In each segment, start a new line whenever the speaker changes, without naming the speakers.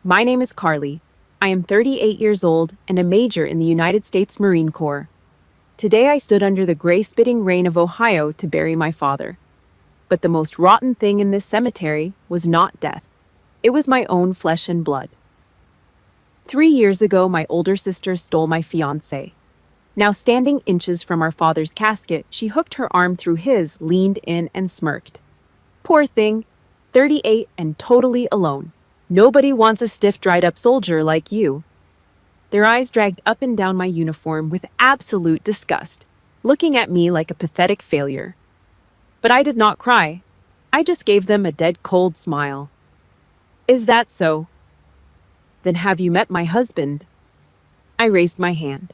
My name is Carly. I am 38 years old and a major in the United States Marine Corps. Today I stood under the gray-spitting rain of Ohio to bury my father. But the most rotten thing in this cemetery was not death. It was my own flesh and blood. 3 years ago, my older sister stole my fiancé. Now standing inches from our father's casket, she hooked her arm through his, leaned in, and smirked. Poor thing, 38 and totally alone. Nobody wants a stiff, dried-up soldier like you. Their eyes dragged up and down my uniform with absolute disgust, looking at me like a pathetic failure. But I did not cry. I just gave them a dead cold smile. Is that so? Then have you met my husband? I raised my hand.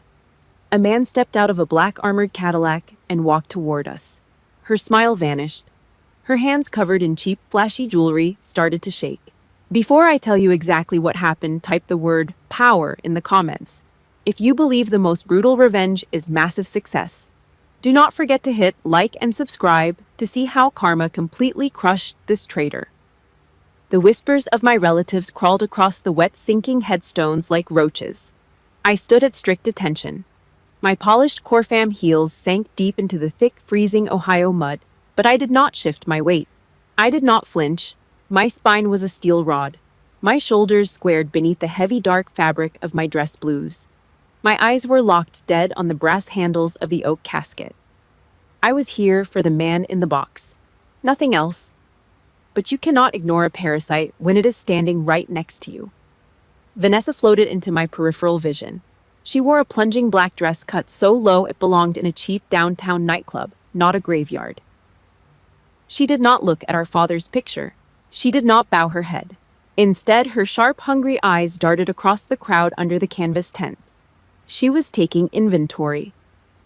A man stepped out of a black armored Cadillac and walked toward us. Her smile vanished. Her hands covered in cheap, flashy jewelry started to shake. Before I tell you exactly what happened, type the word power in the comments. If you believe the most brutal revenge is massive success. Do not forget to hit like and subscribe to see how karma completely crushed this traitor. The whispers of my relatives crawled across the wet, sinking headstones like roaches. I stood at strict attention. My polished Corfam heels sank deep into the thick, freezing Ohio mud, but I did not shift my weight. I did not flinch. My spine was a steel rod. My shoulders squared beneath the heavy, dark fabric of my dress blues. My eyes were locked dead on the brass handles of the oak casket. I was here for the man in the box. Nothing else. But you cannot ignore a parasite when it is standing right next to you. Vanessa floated into my peripheral vision. She wore a plunging black dress cut so low it belonged in a cheap downtown nightclub, not a graveyard. She did not look at our father's picture. She did not bow her head. Instead, her sharp, hungry eyes darted across the crowd under the canvas tent. She was taking inventory.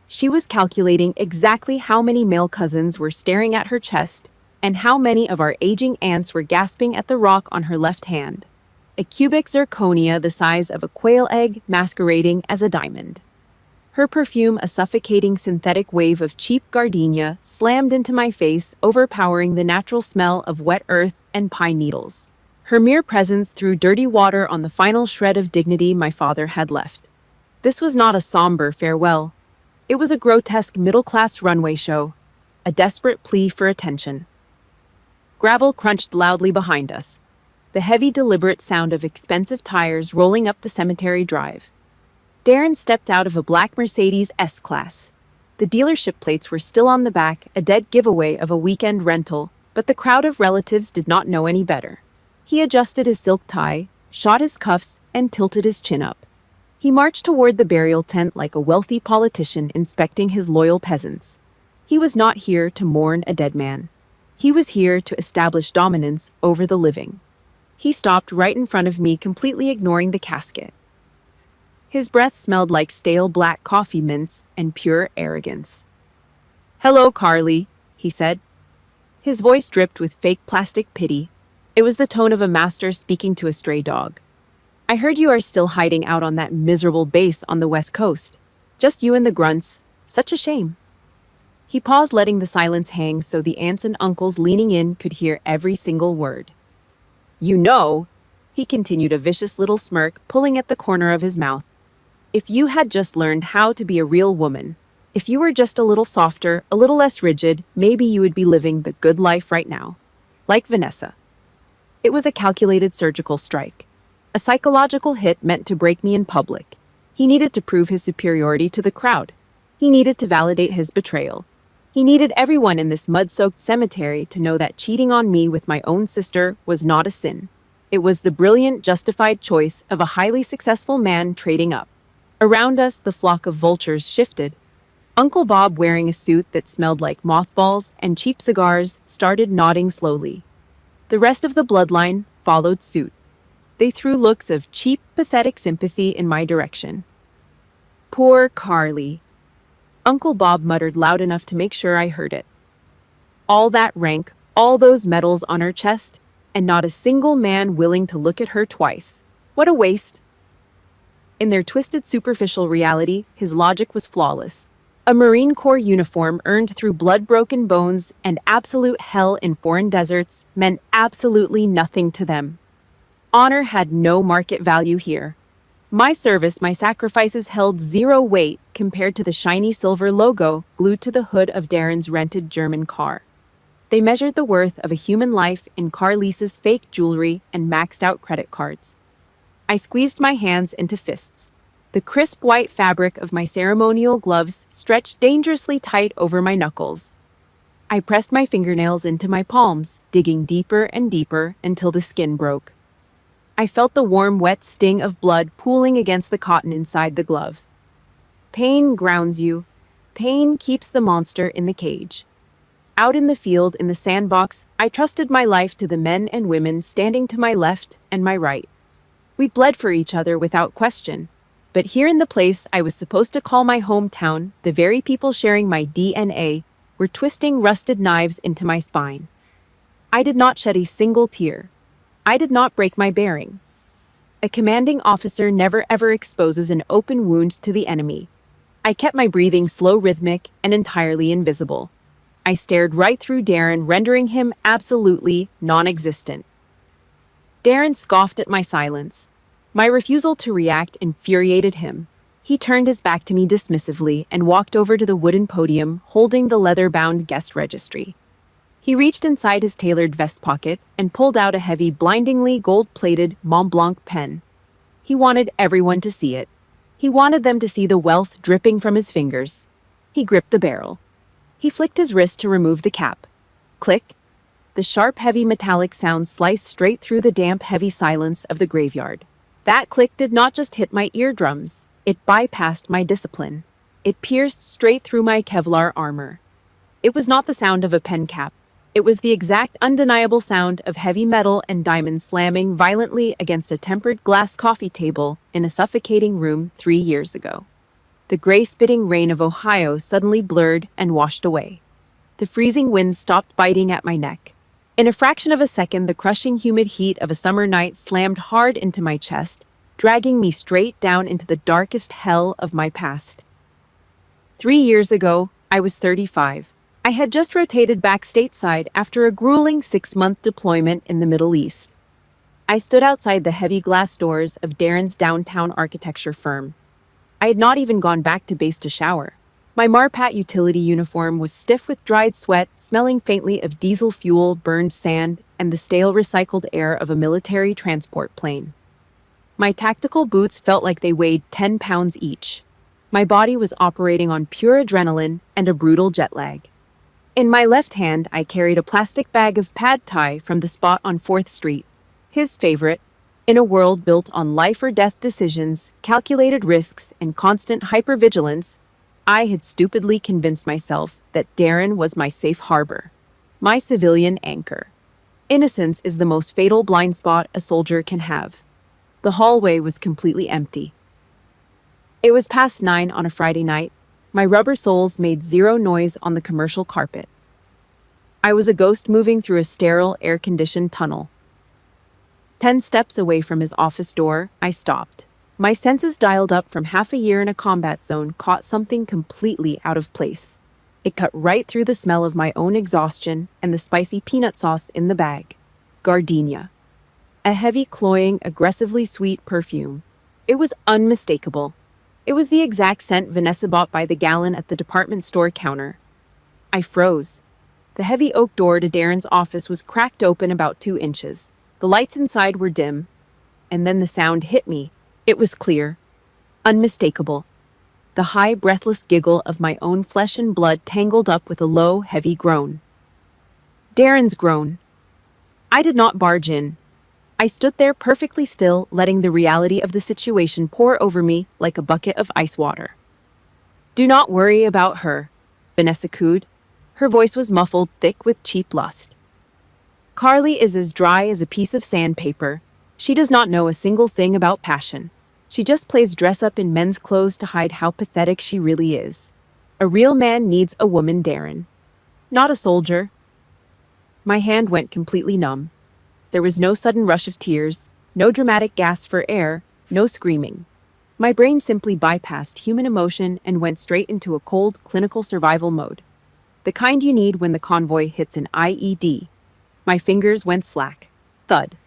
She was calculating exactly how many male cousins were staring at her chest and how many of our aging aunts were gasping at the rock on her left hand. A cubic zirconia the size of a quail egg masquerading as a diamond. Her perfume, a suffocating synthetic wave of cheap gardenia, slammed into my face, overpowering the natural smell of wet earth and pine needles. Her mere presence threw dirty water on the final shred of dignity my father had left. This was not a somber farewell. It was a grotesque middle-class runway show, a desperate plea for attention. Gravel crunched loudly behind us, the heavy, deliberate sound of expensive tires rolling up the cemetery drive. Darren stepped out of a black Mercedes S-Class. The dealership plates were still on the back, a dead giveaway of a weekend rental, but the crowd of relatives did not know any better. He adjusted his silk tie, shot his cuffs, and tilted his chin up. He marched toward the burial tent like a wealthy politician inspecting his loyal peasants. He was not here to mourn a dead man. He was here to establish dominance over the living. He stopped right in front of me, completely ignoring the casket. His breath smelled like stale black coffee mints and pure arrogance. "Hello, Carly," he said. His voice dripped with fake plastic pity. It was the tone of a master speaking to a stray dog. "I heard you are still hiding out on that miserable base on the West Coast. Just you and the grunts. Such a shame." He paused, letting the silence hang so the aunts and uncles leaning in could hear every single word. "You know," he continued, a vicious little smirk pulling at the corner of his mouth, "if you had just learned how to be a real woman, if you were just a little softer, a little less rigid, maybe you would be living the good life right now. Like Vanessa." It was a calculated surgical strike. A psychological hit meant to break me in public. He needed to prove his superiority to the crowd. He needed to validate his betrayal. He needed everyone in this mud-soaked cemetery to know that cheating on me with my own sister was not a sin. It was the brilliant, justified choice of a highly successful man trading up. Around us, the flock of vultures shifted. Uncle Bob, wearing a suit that smelled like mothballs and cheap cigars, started nodding slowly. The rest of the bloodline followed suit. They threw looks of cheap, pathetic sympathy in my direction. "Poor Carly," Uncle Bob muttered loud enough to make sure I heard it. "All that rank, all those medals on her chest, and not a single man willing to look at her twice. What a waste." In their twisted, superficial reality, his logic was flawless. A Marine Corps uniform earned through blood-broken bones and absolute hell in foreign deserts meant absolutely nothing to them. Honor had no market value here. My service, my sacrifices held zero weight compared to the shiny silver logo glued to the hood of Darren's rented German car. They measured the worth of a human life in Carlisa's fake jewelry and maxed out credit cards. I squeezed my hands into fists. The crisp white fabric of my ceremonial gloves stretched dangerously tight over my knuckles. I pressed my fingernails into my palms, digging deeper and deeper until the skin broke. I felt the warm, wet sting of blood pooling against the cotton inside the glove. Pain grounds you. Pain keeps the monster in the cage. Out in the field, in the sandbox, I trusted my life to the men and women standing to my left and my right. We bled for each other without question. But here in the place I was supposed to call my hometown, the very people sharing my DNA were twisting rusted knives into my spine. I did not shed a single tear. I did not break my bearing. A commanding officer never ever exposes an open wound to the enemy. I kept my breathing slow, rhythmic, and entirely invisible. I stared right through Darren, rendering him absolutely non-existent. Darren scoffed at my silence. My refusal to react infuriated him. He turned his back to me dismissively and walked over to the wooden podium, holding the leather-bound guest registry. He reached inside his tailored vest pocket and pulled out a heavy, blindingly gold-plated Mont Blanc pen. He wanted everyone to see it. He wanted them to see the wealth dripping from his fingers. He gripped the barrel. He flicked his wrist to remove the cap. Click. The sharp, heavy metallic sound sliced straight through the damp, heavy silence of the graveyard. That click did not just hit my eardrums. It bypassed my discipline. It pierced straight through my Kevlar armor. It was not the sound of a pen cap. It was the exact, undeniable sound of heavy metal and diamond slamming violently against a tempered glass coffee table in a suffocating room 3 years ago. The gray-spitting rain of Ohio suddenly blurred and washed away. The freezing wind stopped biting at my neck. In a fraction of a second, the crushing humid heat of a summer night slammed hard into my chest, dragging me straight down into the darkest hell of my past. 3 years ago, I was 35. I had just rotated back stateside after a grueling 6-month deployment in the Middle East. I stood outside the heavy glass doors of Darren's downtown architecture firm. I had not even gone back to base to shower. My Marpat utility uniform was stiff with dried sweat, smelling faintly of diesel fuel, burned sand, and the stale recycled air of a military transport plane. My tactical boots felt like they weighed 10 pounds each. My body was operating on pure adrenaline and a brutal jet lag. In my left hand, I carried a plastic bag of pad thai from the spot on 4th Street, his favorite. In a world built on life-or-death decisions, calculated risks, and constant hypervigilance, I had stupidly convinced myself that Darren was my safe harbor, my civilian anchor. Innocence is the most fatal blind spot a soldier can have. The hallway was completely empty. It was past 9 on a Friday night. My rubber soles made zero noise on the commercial carpet. I was a ghost moving through a sterile, air-conditioned tunnel. 10 steps away from his office door, I stopped. My senses dialed up from half a year in a combat zone caught something completely out of place. It cut right through the smell of my own exhaustion and the spicy peanut sauce in the bag. Gardenia. A heavy, cloying, aggressively sweet perfume. It was unmistakable. It was the exact scent Vanessa bought by the gallon at the department store counter. I froze. The heavy oak door to Darren's office was cracked open about 2 inches. The lights inside were dim. And then the sound hit me. It was clear. Unmistakable. The high, breathless giggle of my own flesh and blood tangled up with a low, heavy groan. Darren's groan. I did not barge in. I stood there perfectly still, letting the reality of the situation pour over me like a bucket of ice water. "Do not worry about her," Vanessa cooed. Her voice was muffled, thick with cheap lust. "Carly is as dry as a piece of sandpaper. She does not know a single thing about passion. She just plays dress-up in men's clothes to hide how pathetic she really is. A real man needs a woman, Darren. Not a soldier." My hand went completely numb. There was no sudden rush of tears, no dramatic gasp for air, no screaming. My brain simply bypassed human emotion and went straight into a cold, clinical survival mode. The kind you need when the convoy hits an IED. My fingers went slack. Thud.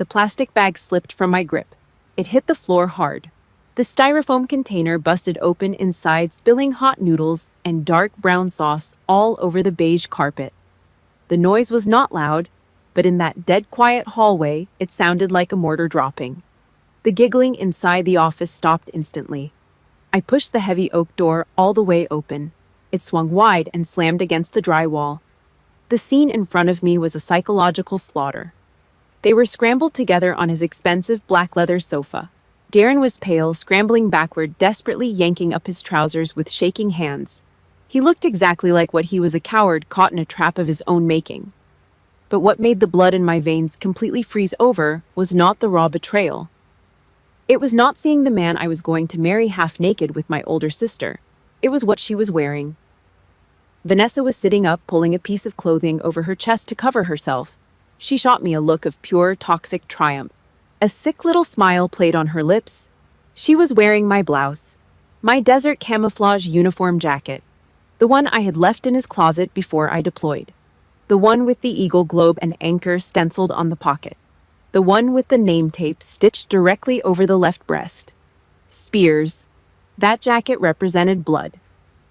The plastic bag slipped from my grip. It hit the floor hard. The styrofoam container busted open inside, spilling hot noodles and dark brown sauce all over the beige carpet. The noise was not loud, but in that dead quiet hallway, it sounded like a mortar dropping. The giggling inside the office stopped instantly. I pushed the heavy oak door all the way open. It swung wide and slammed against the drywall. The scene in front of me was a psychological slaughter. They were scrambled together on his expensive black leather sofa. Darren was pale, scrambling backward, desperately yanking up his trousers with shaking hands. He looked exactly like what he was, a coward caught in a trap of his own making. But what made the blood in my veins completely freeze over was not the raw betrayal. It was not seeing the man I was going to marry half naked with my older sister. It was what she was wearing. Vanessa was sitting up, pulling a piece of clothing over her chest to cover herself. She shot me a look of pure, toxic triumph. A sick little smile played on her lips. She was wearing my blouse, my desert camouflage uniform jacket, the one I had left in his closet before I deployed, the one with the eagle globe and anchor stenciled on the pocket, the one with the name tape stitched directly over the left breast. Spears. That jacket represented blood.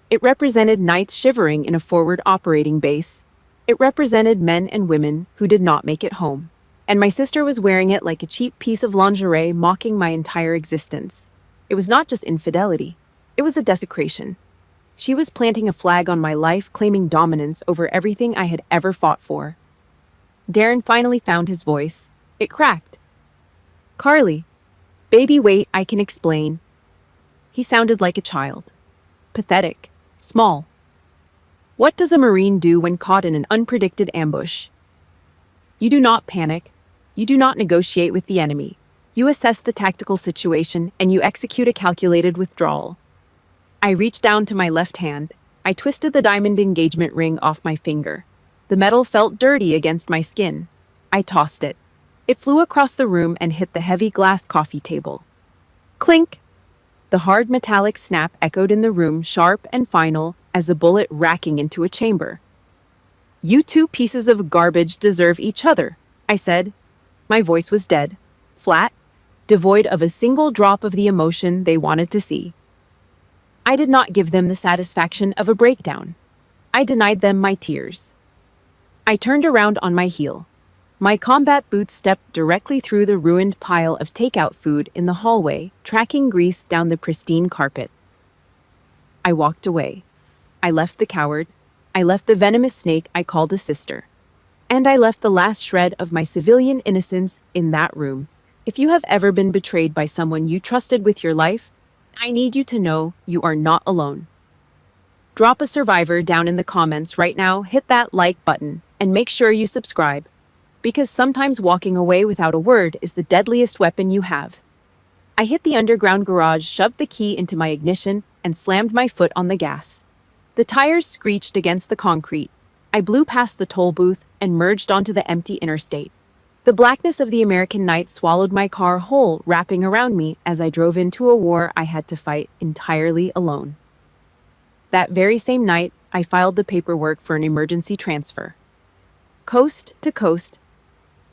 It represented knights shivering in a forward operating base. It represented men and women who did not make it home. And my sister was wearing it like a cheap piece of lingerie, mocking my entire existence. It was not just infidelity. It was a desecration. She was planting a flag on my life, claiming dominance over everything I had ever fought for. Darren finally found his voice. It cracked. "Carly. Baby, wait, I can explain." He sounded like a child. Pathetic. Small. What does a Marine do when caught in an unpredicted ambush? You do not panic. You do not negotiate with the enemy. You assess the tactical situation and you execute a calculated withdrawal. I reached down to my left hand. I twisted the diamond engagement ring off my finger. The metal felt dirty against my skin. I tossed it. It flew across the room and hit the heavy glass coffee table. Clink! The hard metallic snap echoed in the room, sharp and final as a bullet racking into a chamber. "You two pieces of garbage deserve each other," I said. My voice was dead, flat, devoid of a single drop of the emotion they wanted to see. I did not give them the satisfaction of a breakdown. I denied them my tears. I turned around on my heel. My combat boots stepped directly through the ruined pile of takeout food in the hallway, tracking grease down the pristine carpet. I walked away. I left the coward. I left the venomous snake I called a sister. And I left the last shred of my civilian innocence in that room. If you have ever been betrayed by someone you trusted with your life, I need you to know you are not alone. Drop a survivor down in the comments right now, hit that like button, and make sure you subscribe. Because sometimes walking away without a word is the deadliest weapon you have. I hit the underground garage, shoved the key into my ignition, and slammed my foot on the gas. The tires screeched against the concrete. I blew past the toll booth and merged onto the empty interstate. The blackness of the American night swallowed my car whole, wrapping around me as I drove into a war I had to fight entirely alone. That very same night, I filed the paperwork for an emergency transfer. Coast to coast,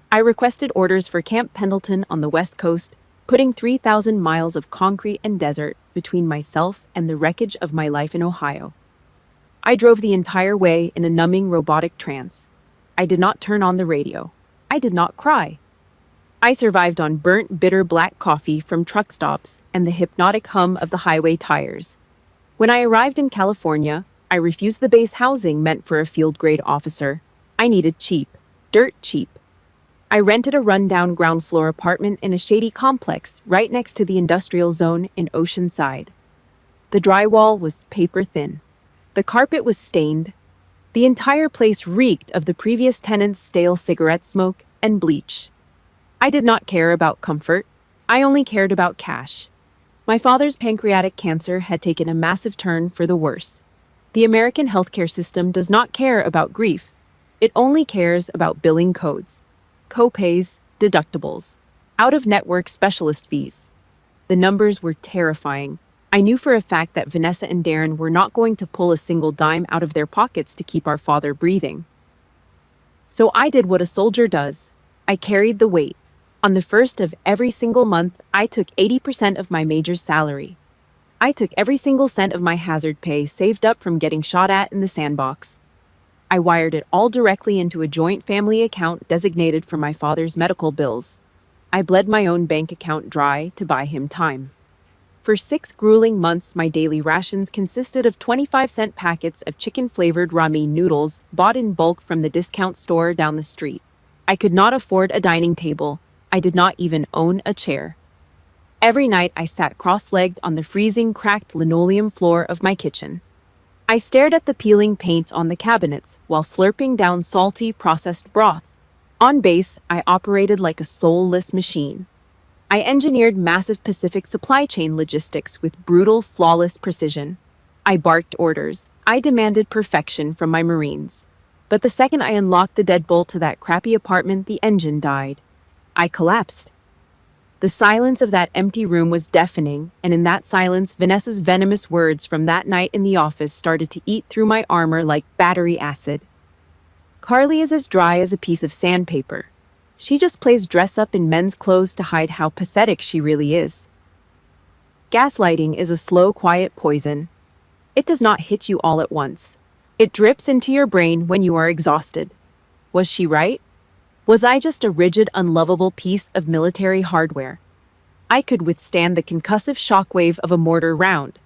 I requested orders for Camp Pendleton on the West Coast, putting 3,000 miles of concrete and desert between myself and the wreckage of my life in Ohio. I drove the entire way in a numbing robotic trance. I did not turn on the radio. I did not cry. I survived on burnt, bitter black coffee from truck stops and the hypnotic hum of the highway tires. When I arrived in California, I refused the base housing meant for a field-grade officer. I needed cheap, dirt cheap. I rented a rundown ground floor apartment in a shady complex right next to the industrial zone in Oceanside. The drywall was paper thin. The carpet was stained. The entire place reeked of the previous tenant's stale cigarette smoke and bleach. I did not care about comfort. I only cared about cash. My father's pancreatic cancer had taken a massive turn for the worse. The American healthcare system does not care about grief. It only cares about billing codes, co-pays, deductibles, out-of-network specialist fees. The numbers were terrifying. I knew for a fact that Vanessa and Darren were not going to pull a single dime out of their pockets to keep our father breathing. So I did what a soldier does. I carried the weight. On the first of every single month, I took 80% of my major's salary. I took every single cent of my hazard pay saved up from getting shot at in the sandbox. I wired it all directly into a joint family account designated for my father's medical bills. I bled my own bank account dry to buy him time. For 6 grueling months, my daily rations consisted of 25-cent packets of chicken-flavored ramen noodles bought in bulk from the discount store down the street. I could not afford a dining table. I did not even own a chair. Every night, I sat cross-legged on the freezing, cracked linoleum floor of my kitchen. I stared at the peeling paint on the cabinets while slurping down salty, processed broth. On base, I operated like a soulless machine. I engineered massive Pacific supply chain logistics with brutal, flawless precision. I barked orders. I demanded perfection from my Marines. But the second I unlocked the deadbolt to that crappy apartment, the engine died. I collapsed. The silence of that empty room was deafening, and in that silence, Vanessa's venomous words from that night in the office started to eat through my armor like battery acid. Carly is as dry as a piece of sandpaper. She just plays dress-up in men's clothes to hide how pathetic she really is. Gaslighting is a slow, quiet poison. It does not hit you all at once. It drips into your brain when you are exhausted. Was she right? Was I just a rigid, unlovable piece of military hardware? I could withstand the concussive shockwave of a mortar round,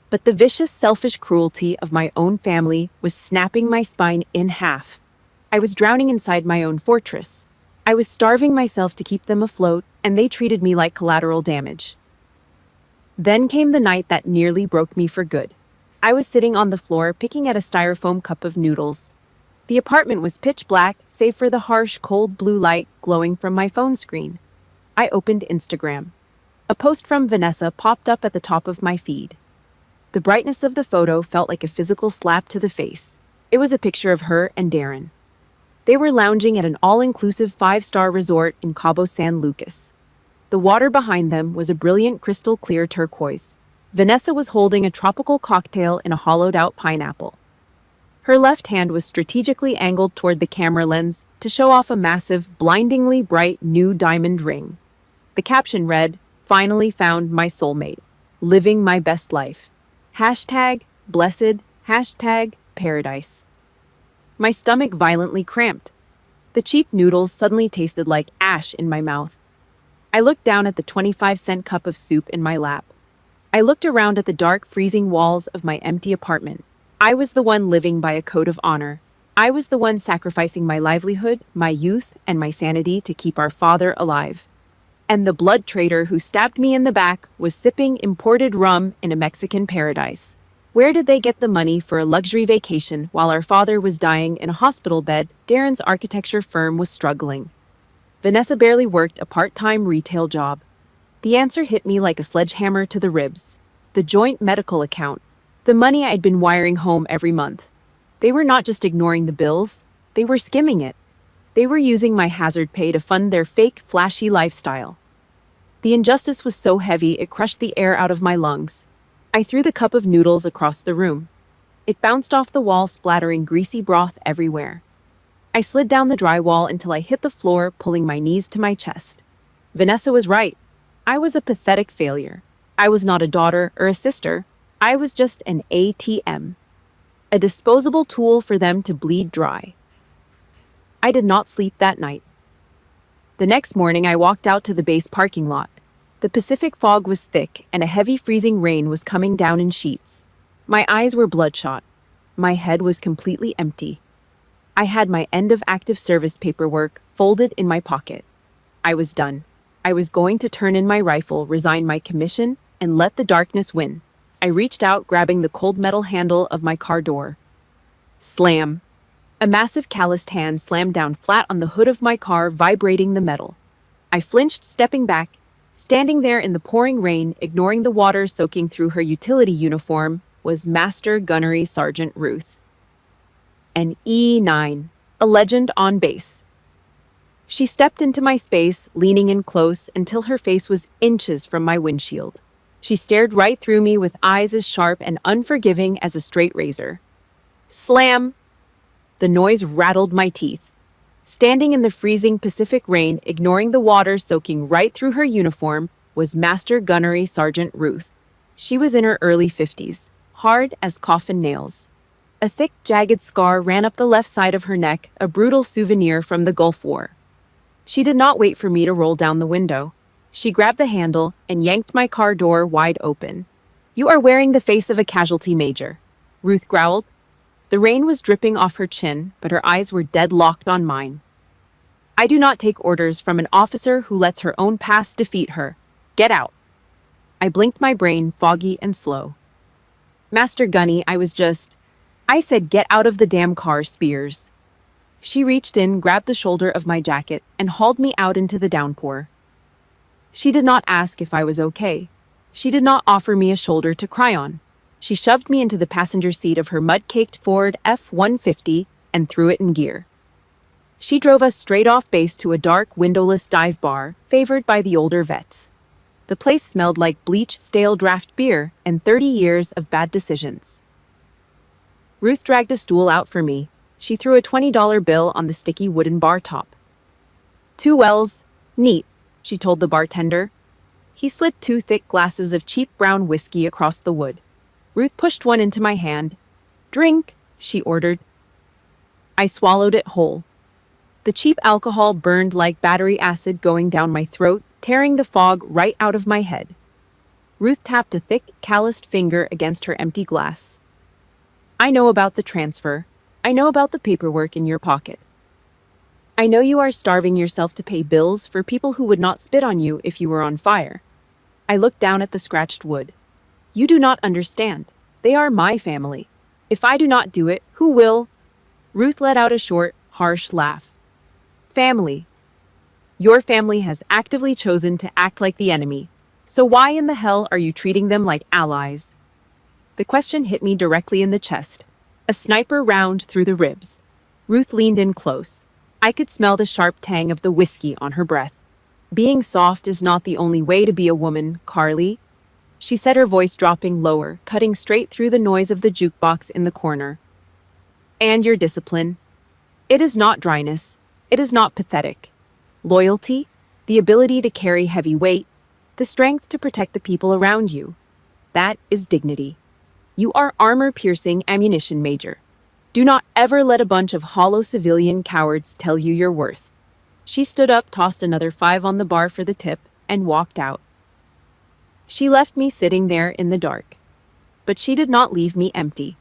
but the vicious, selfish cruelty of my own family was snapping my spine in half. I was drowning inside my own fortress. I was starving myself to keep them afloat, and they treated me like collateral damage. Then came the night that nearly broke me for good. I was sitting on the floor picking at a styrofoam cup of noodles. The apartment was pitch black, save for the harsh, cold blue light glowing from my phone screen. I opened Instagram. A post from Vanessa popped up at the top of my feed. The brightness of the photo felt like a physical slap to the face. It was a picture of her and Darren. They were lounging at an all-inclusive 5-star resort in Cabo San Lucas. The water behind them was a brilliant crystal-clear turquoise. Vanessa was holding a tropical cocktail in a hollowed-out pineapple. Her left hand was strategically angled toward the camera lens to show off a massive, blindingly bright new diamond ring. The caption read, "Finally found my soulmate. Living my best life. #blessed, #paradise." My stomach violently cramped. The cheap noodles suddenly tasted like ash in my mouth. I looked down at the 25-cent cup of soup in my lap. I looked around at the dark, freezing walls of my empty apartment. I was the one living by a code of honor. I was the one sacrificing my livelihood, my youth, and my sanity to keep our father alive. And the blood traitor who stabbed me in the back was sipping imported rum in a Mexican paradise. Where did they get the money for a luxury vacation while our father was dying in a hospital bed? Darren's architecture firm was struggling. Vanessa barely worked a part-time retail job. The answer hit me like a sledgehammer to the ribs. The joint medical account. The money I'd been wiring home every month. They were not just ignoring the bills, they were skimming it. They were using my hazard pay to fund their fake, flashy lifestyle. The injustice was so heavy it crushed the air out of my lungs. I threw the cup of noodles across the room. It bounced off the wall, splattering greasy broth everywhere. I slid down the drywall until I hit the floor, pulling my knees to my chest. Vanessa was right. I was a pathetic failure. I was not a daughter or a sister. I was just an ATM. A disposable tool for them to bleed dry. I did not sleep that night. The next morning, I walked out to the base parking lot. The Pacific fog was thick, and a heavy freezing rain was coming down in sheets. My eyes were bloodshot. My head was completely empty. I had my end of active service paperwork folded in my pocket. I was done. I was going to turn in my rifle, resign my commission, and let the darkness win. I reached out, grabbing the cold metal handle of my car door. Slam. A massive calloused hand slammed down flat on the hood of my car, vibrating the metal. I flinched, stepping back. Standing there in the pouring rain, ignoring the water soaking through her utility uniform, was Master Gunnery Sergeant Ruth. An E9, a legend on base. She stepped into my space, leaning in close until her face was inches from my windshield. She stared right through me with eyes as sharp and unforgiving as a straight razor. Slam! The noise rattled my teeth. Standing in the freezing Pacific rain, ignoring the water soaking right through her uniform, was Master Gunnery Sergeant Ruth. She was in her early 50s, hard as coffin nails. A thick, jagged scar ran up the left side of her neck, a brutal souvenir from the Gulf War. She did not wait for me to roll down the window. She grabbed the handle and yanked my car door wide open. "You are wearing the face of a casualty, Major," Ruth growled. The rain was dripping off her chin, but her eyes were dead locked on mine. "I do not take orders from an officer who lets her own past defeat her. Get out." I blinked, my brain foggy and slow. "Master Gunny, I said get out of the damn car, Spears." She reached in, grabbed the shoulder of my jacket, and hauled me out into the downpour. She did not ask if I was okay. She did not offer me a shoulder to cry on. She shoved me into the passenger seat of her mud-caked Ford F-150 and threw it in gear. She drove us straight off base to a dark, windowless dive bar, favored by the older vets. The place smelled like bleach, stale draft beer, and 30 years of bad decisions. Ruth dragged a stool out for me. She threw a $20 bill on the sticky wooden bar top. "2 wells, neat," she told the bartender. He slid 2 thick glasses of cheap brown whiskey across the wood. Ruth pushed one into my hand. "Drink," she ordered. I swallowed it whole. The cheap alcohol burned like battery acid going down my throat, tearing the fog right out of my head. Ruth tapped a thick, calloused finger against her empty glass. "I know about the transfer. I know about the paperwork in your pocket. I know you are starving yourself to pay bills for people who would not spit on you if you were on fire." I looked down at the scratched wood. "You do not understand. They are my family. If I do not do it, who will?" Ruth let out a short, harsh laugh. "Family. Your family has actively chosen to act like the enemy. So why in the hell are you treating them like allies?" The question hit me directly in the chest. A sniper round through the ribs. Ruth leaned in close. I could smell the sharp tang of the whiskey on her breath. "Being soft is not the only way to be a woman, Carly," she said, her voice dropping lower, cutting straight through the noise of the jukebox in the corner. "And your discipline. It is not dryness. It is not pathetic. Loyalty, the ability to carry heavy weight, the strength to protect the people around you. That is dignity. You are armor-piercing ammunition, Major. Do not ever let a bunch of hollow civilian cowards tell you your worth." She stood up, tossed another $5 on the bar for the tip, and walked out. She left me sitting there in the dark. But she did not leave me empty.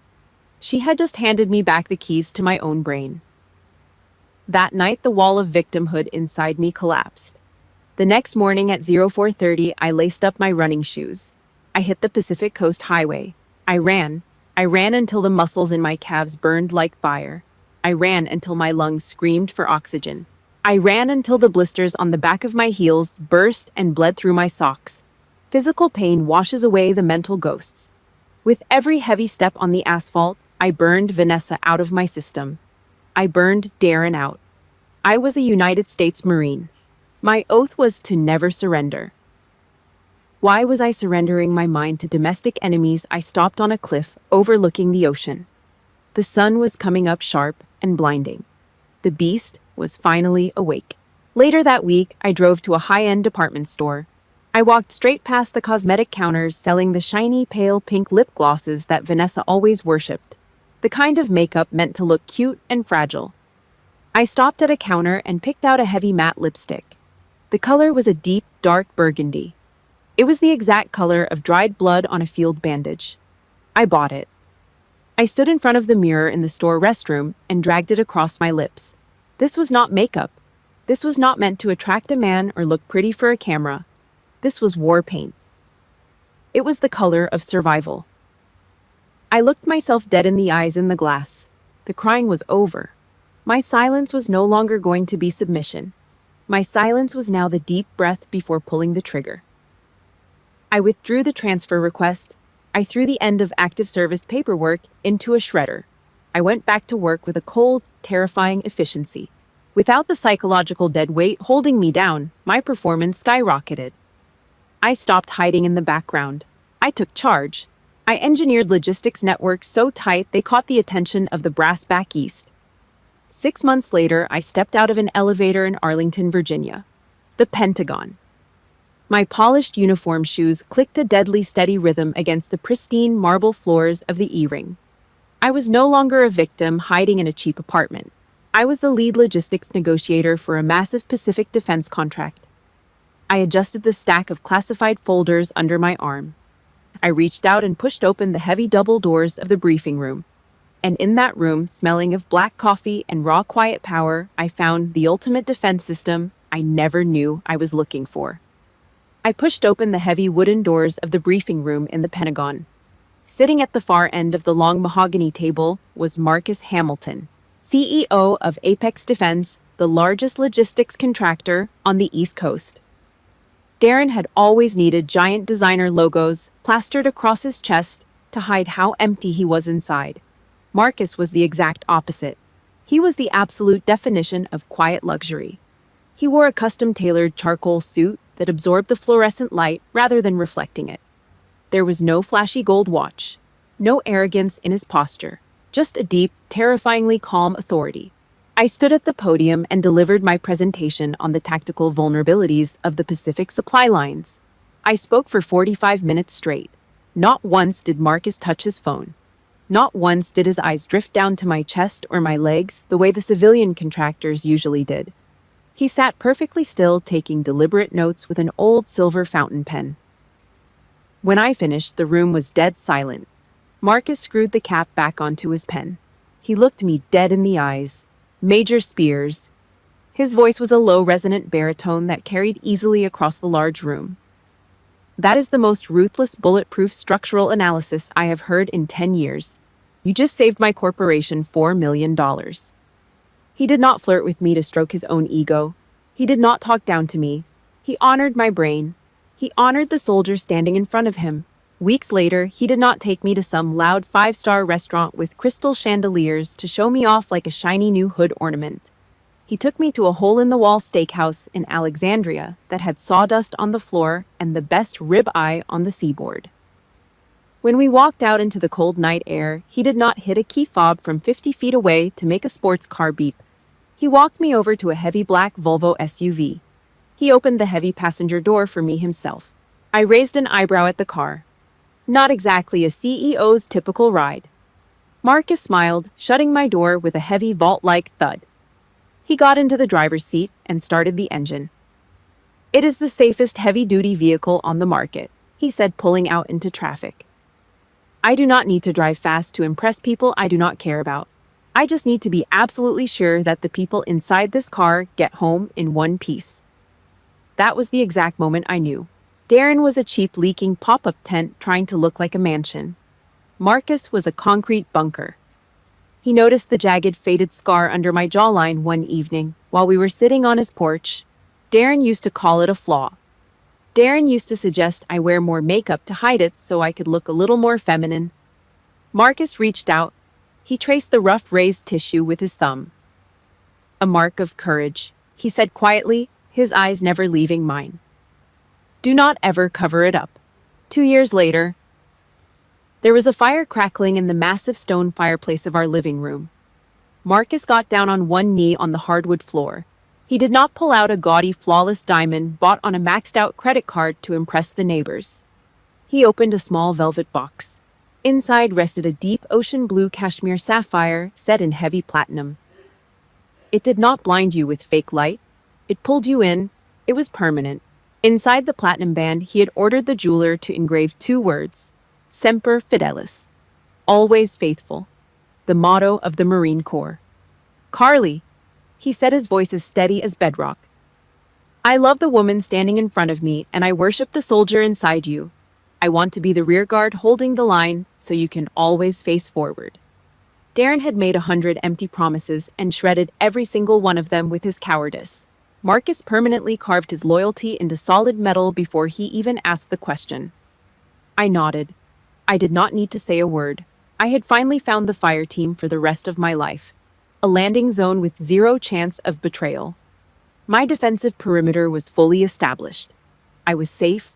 She had just handed me back the keys to my own brain. That night, the wall of victimhood inside me collapsed. The next morning at 04:30, I laced up my running shoes. I hit the Pacific Coast Highway. I ran until the muscles in my calves burned like fire. I ran until my lungs screamed for oxygen. I ran until the blisters on the back of my heels burst and bled through my socks. Physical pain washes away the mental ghosts. With every heavy step on the asphalt, I burned Vanessa out of my system. I burned Darren out. I was a United States Marine. My oath was to never surrender. Why was I surrendering my mind to domestic enemies? I stopped on a cliff overlooking the ocean. The sun was coming up sharp and blinding. The beast was finally awake. Later that week, I drove to a high-end department store. I walked straight past the cosmetic counters selling the shiny, pale pink lip glosses that Vanessa always worshipped. The kind of makeup meant to look cute and fragile. I stopped at a counter and picked out a heavy matte lipstick. The color was a deep, dark burgundy. It was the exact color of dried blood on a field bandage. I bought it. I stood in front of the mirror in the store restroom and dragged it across my lips. This was not makeup. This was not meant to attract a man or look pretty for a camera. This was war paint. It was the color of survival. I looked myself dead in the eyes in the glass. The crying was over. My silence was no longer going to be submission. My silence was now the deep breath before pulling the trigger. I withdrew the transfer request. I threw the end of active service paperwork into a shredder. I went back to work with a cold, terrifying efficiency. Without the psychological dead weight holding me down, my performance skyrocketed. I stopped hiding in the background. I took charge. I engineered logistics networks so tight they caught the attention of the brass back east. 6 months later, I stepped out of an elevator in Arlington, Virginia. The Pentagon. My polished uniform shoes clicked a deadly steady rhythm against the pristine marble floors of the E-ring. I was no longer a victim hiding in a cheap apartment. I was the lead logistics negotiator for a massive Pacific defense contract. I adjusted the stack of classified folders under my arm. I reached out and pushed open the heavy double doors of the briefing room. And in that room, smelling of black coffee and raw quiet power, I found the ultimate defense system I never knew I was looking for. I pushed open the heavy wooden doors of the briefing room in the Pentagon. Sitting at the far end of the long mahogany table was Marcus Hamilton, CEO of Apex Defense, the largest logistics contractor on the East Coast. Darren had always needed giant designer logos plastered across his chest to hide how empty he was inside. Marcus was the exact opposite. He was the absolute definition of quiet luxury. He wore a custom-tailored charcoal suit that absorbed the fluorescent light rather than reflecting it. There was no flashy gold watch, no arrogance in his posture, just a deep, terrifyingly calm authority. I stood at the podium and delivered my presentation on the tactical vulnerabilities of the Pacific supply lines. I spoke for 45 minutes straight. Not once did Marcus touch his phone. Not once did his eyes drift down to my chest or my legs the way the civilian contractors usually did. He sat perfectly still, taking deliberate notes with an old silver fountain pen. When I finished, the room was dead silent. Marcus screwed the cap back onto his pen. He looked me dead in the eyes. Major Spears. His voice was a low, resonant baritone that carried easily across the large room. That is the most ruthless, bulletproof structural analysis I have heard in 10 years. You just saved my corporation $4 million. He did not flirt with me to stroke his own ego. He did not talk down to me. He honored my brain. He honored the soldier standing in front of him. Weeks later, he did not take me to some loud five-star restaurant with crystal chandeliers to show me off like a shiny new hood ornament. He took me to a hole-in-the-wall steakhouse in Alexandria that had sawdust on the floor and the best rib-eye on the seaboard. When we walked out into the cold night air, he did not hit a key fob from 50 feet away to make a sports car beep. He walked me over to a heavy black Volvo SUV. He opened the heavy passenger door for me himself. I raised an eyebrow at the car. Not exactly a CEO's typical ride. Marcus smiled, shutting my door with a heavy vault-like thud. He got into the driver's seat and started the engine. "It is the safest heavy-duty vehicle on the market," he said, pulling out into traffic. "I do not need to drive fast to impress people I do not care about. I just need to be absolutely sure that the people inside this car get home in one piece." That was the exact moment I knew. Darren was a cheap, leaking pop-up tent trying to look like a mansion. Marcus was a concrete bunker. He noticed the jagged, faded scar under my jawline one evening while we were sitting on his porch. Darren used to call it a flaw. Darren used to suggest I wear more makeup to hide it so I could look a little more feminine. Marcus reached out. He traced the rough, raised tissue with his thumb. "A mark of courage," he said quietly, his eyes never leaving mine. "Do not ever cover it up." 2 years later, there was a fire crackling in the massive stone fireplace of our living room. Marcus got down on one knee on the hardwood floor. He did not pull out a gaudy, flawless diamond bought on a maxed-out credit card to impress the neighbors. He opened a small velvet box. Inside rested a deep ocean blue cashmere sapphire set in heavy platinum. It did not blind you with fake light. It pulled you in. It was permanent. Inside the platinum band, he had ordered the jeweler to engrave 2 words: Semper Fidelis, always faithful, the motto of the Marine Corps. "Carly," he said, his voice as steady as bedrock. "I love the woman standing in front of me, and I worship the soldier inside you. I want to be the rear guard holding the line so you can always face forward." Darren had made 100 empty promises and shredded every single one of them with his cowardice. Marcus permanently carved his loyalty into solid metal before he even asked the question. I nodded. I did not need to say a word. I had finally found the fire team for the rest of my life. A landing zone with 0 chance of betrayal. My defensive perimeter was fully established. I was safe,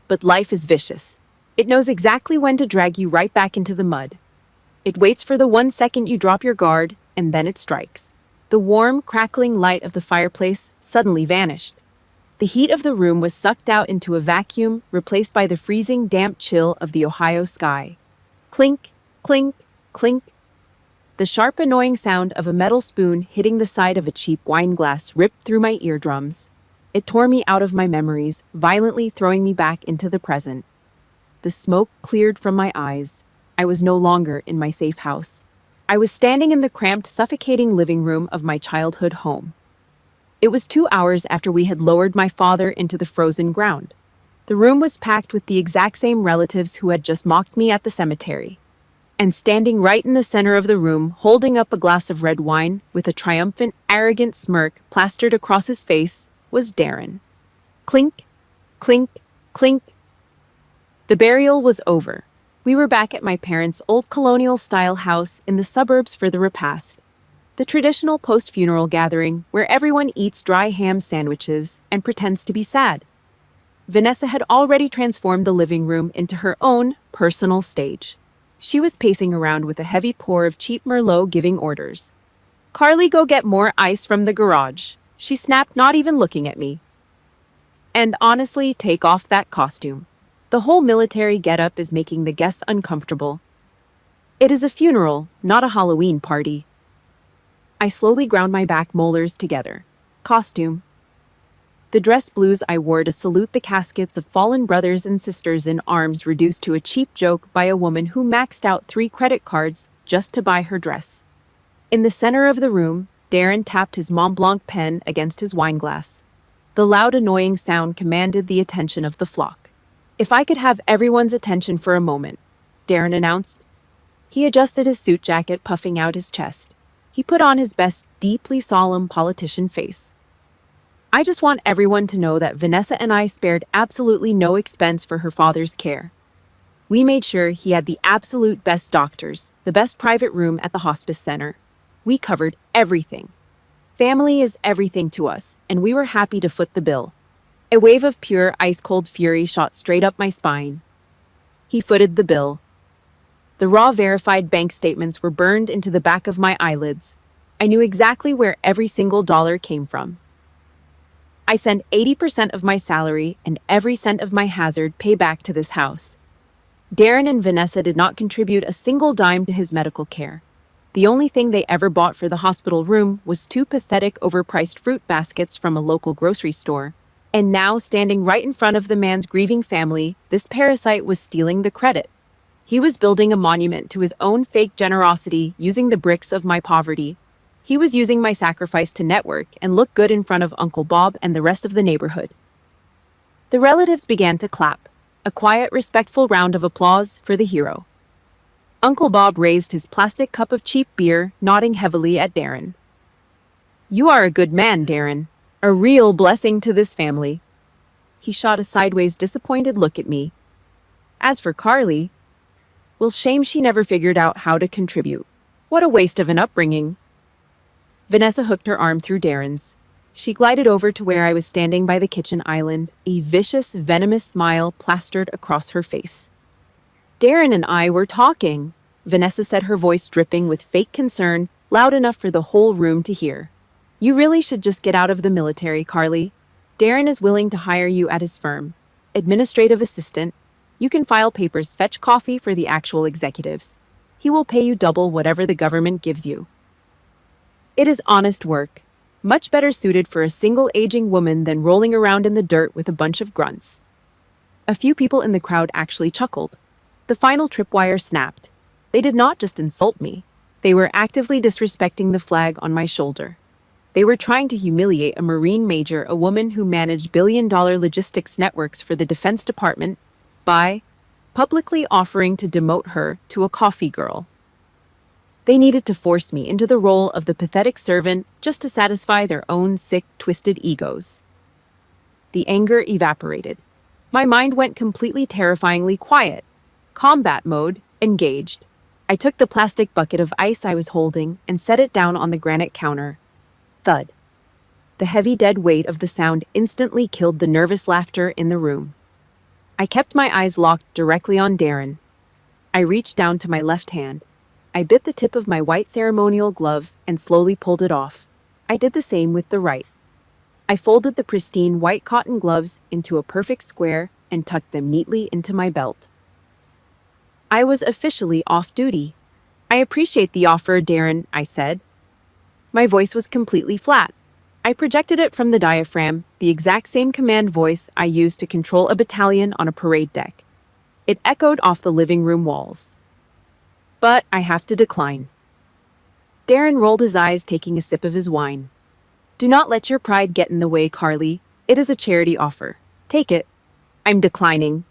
but life is vicious. It knows exactly when to drag you right back into the mud. It waits for the 1 second you drop your guard, and then it strikes. The warm, crackling light of the fireplace suddenly vanished. The heat of the room was sucked out into a vacuum, replaced by the freezing, damp chill of the Ohio sky. Clink, clink, clink. The sharp, annoying sound of a metal spoon hitting the side of a cheap wine glass ripped through my eardrums. It tore me out of my memories, violently throwing me back into the present. The smoke cleared from my eyes. I was no longer in my safe house. I was standing in the cramped, suffocating living room of my childhood home. It was 2 hours after we had lowered my father into the frozen ground. The room was packed with the exact same relatives who had just mocked me at the cemetery. And standing right in the center of the room, holding up a glass of red wine with a triumphant, arrogant smirk plastered across his face, was Darren. Clink, clink, clink. The burial was over. We were back at my parents' old colonial-style house in the suburbs for the repast. The traditional post-funeral gathering where everyone eats dry ham sandwiches and pretends to be sad. Vanessa had already transformed the living room into her own personal stage. She was pacing around with a heavy pour of cheap Merlot giving orders. "Carly, go get more ice from the garage," she snapped, not even looking at me. "And honestly, take off that costume. The whole military getup is making the guests uncomfortable. It is a funeral, not a Halloween party." I slowly ground my back molars together. Costume. The dress blues I wore to salute the caskets of fallen brothers and sisters in arms reduced to a cheap joke by a woman who maxed out 3 credit cards just to buy her dress. In the center of the room, Darren tapped his Mont Blanc pen against his wine glass. The loud, annoying sound commanded the attention of the flock. "If I could have everyone's attention for a moment," Darren announced. He adjusted his suit jacket, puffing out his chest. He put on his best, deeply solemn politician face. "I just want everyone to know that Vanessa and I spared absolutely no expense for her father's care. We made sure he had the absolute best doctors, the best private room at the hospice center. We covered everything. Family is everything to us, and we were happy to foot the bill." A wave of pure, ice-cold fury shot straight up my spine. He footed the bill. The raw, verified bank statements were burned into the back of my eyelids. I knew exactly where every single dollar came from. I sent 80% of my salary and every cent of my hazard pay back to this house. Darren and Vanessa did not contribute a single dime to his medical care. The only thing they ever bought for the hospital room was 2 pathetic, overpriced fruit baskets from a local grocery store. And now, standing right in front of the man's grieving family, this parasite was stealing the credit. He was building a monument to his own fake generosity using the bricks of my poverty. He was using my sacrifice to network and look good in front of Uncle Bob and the rest of the neighborhood. The relatives began to clap, a quiet, respectful round of applause for the hero. Uncle Bob raised his plastic cup of cheap beer, nodding heavily at Darren. "You are a good man, Darren. A real blessing to this family." He shot a sideways, disappointed look at me. As for Carly, well, shame she never figured out how to contribute. What a waste of an upbringing. Vanessa hooked her arm through Darren's. She glided over to where I was standing by the kitchen island, a vicious, venomous smile plastered across her face. "Darren and I were talking," Vanessa said, her voice dripping with fake concern, loud enough for the whole room to hear. "You really should just get out of the military, Carly. Darren is willing to hire you at his firm. Administrative assistant. You can file papers, fetch coffee for the actual executives. He will pay you double whatever the government gives you. It is honest work, much better suited for a single aging woman than rolling around in the dirt with a bunch of grunts." A few people in the crowd actually chuckled. The final tripwire snapped. They did not just insult me. They were actively disrespecting the flag on my shoulder. They were trying to humiliate a Marine major, a woman who managed billion-dollar logistics networks for the Defense Department, by publicly offering to demote her to a coffee girl. They needed to force me into the role of the pathetic servant just to satisfy their own sick, twisted egos. The anger evaporated. My mind went completely terrifyingly quiet. Combat mode, engaged. I took the plastic bucket of ice I was holding and set it down on the granite counter. Thud. The heavy, dead weight of the sound instantly killed the nervous laughter in the room. I kept my eyes locked directly on Darren. I reached down to my left hand. I bit the tip of my white ceremonial glove and slowly pulled it off. I did the same with the right. I folded the pristine white cotton gloves into a perfect square and tucked them neatly into my belt. I was officially off duty. I appreciate the offer, Darren, I said. My voice was completely flat. I projected it from the diaphragm, the exact same command voice I used to control a battalion on a parade deck. It echoed off the living room walls. But I have to decline. Darren rolled his eyes, taking a sip of his wine. Do not let your pride get in the way, Carly. It is a charity offer. Take it. I'm declining,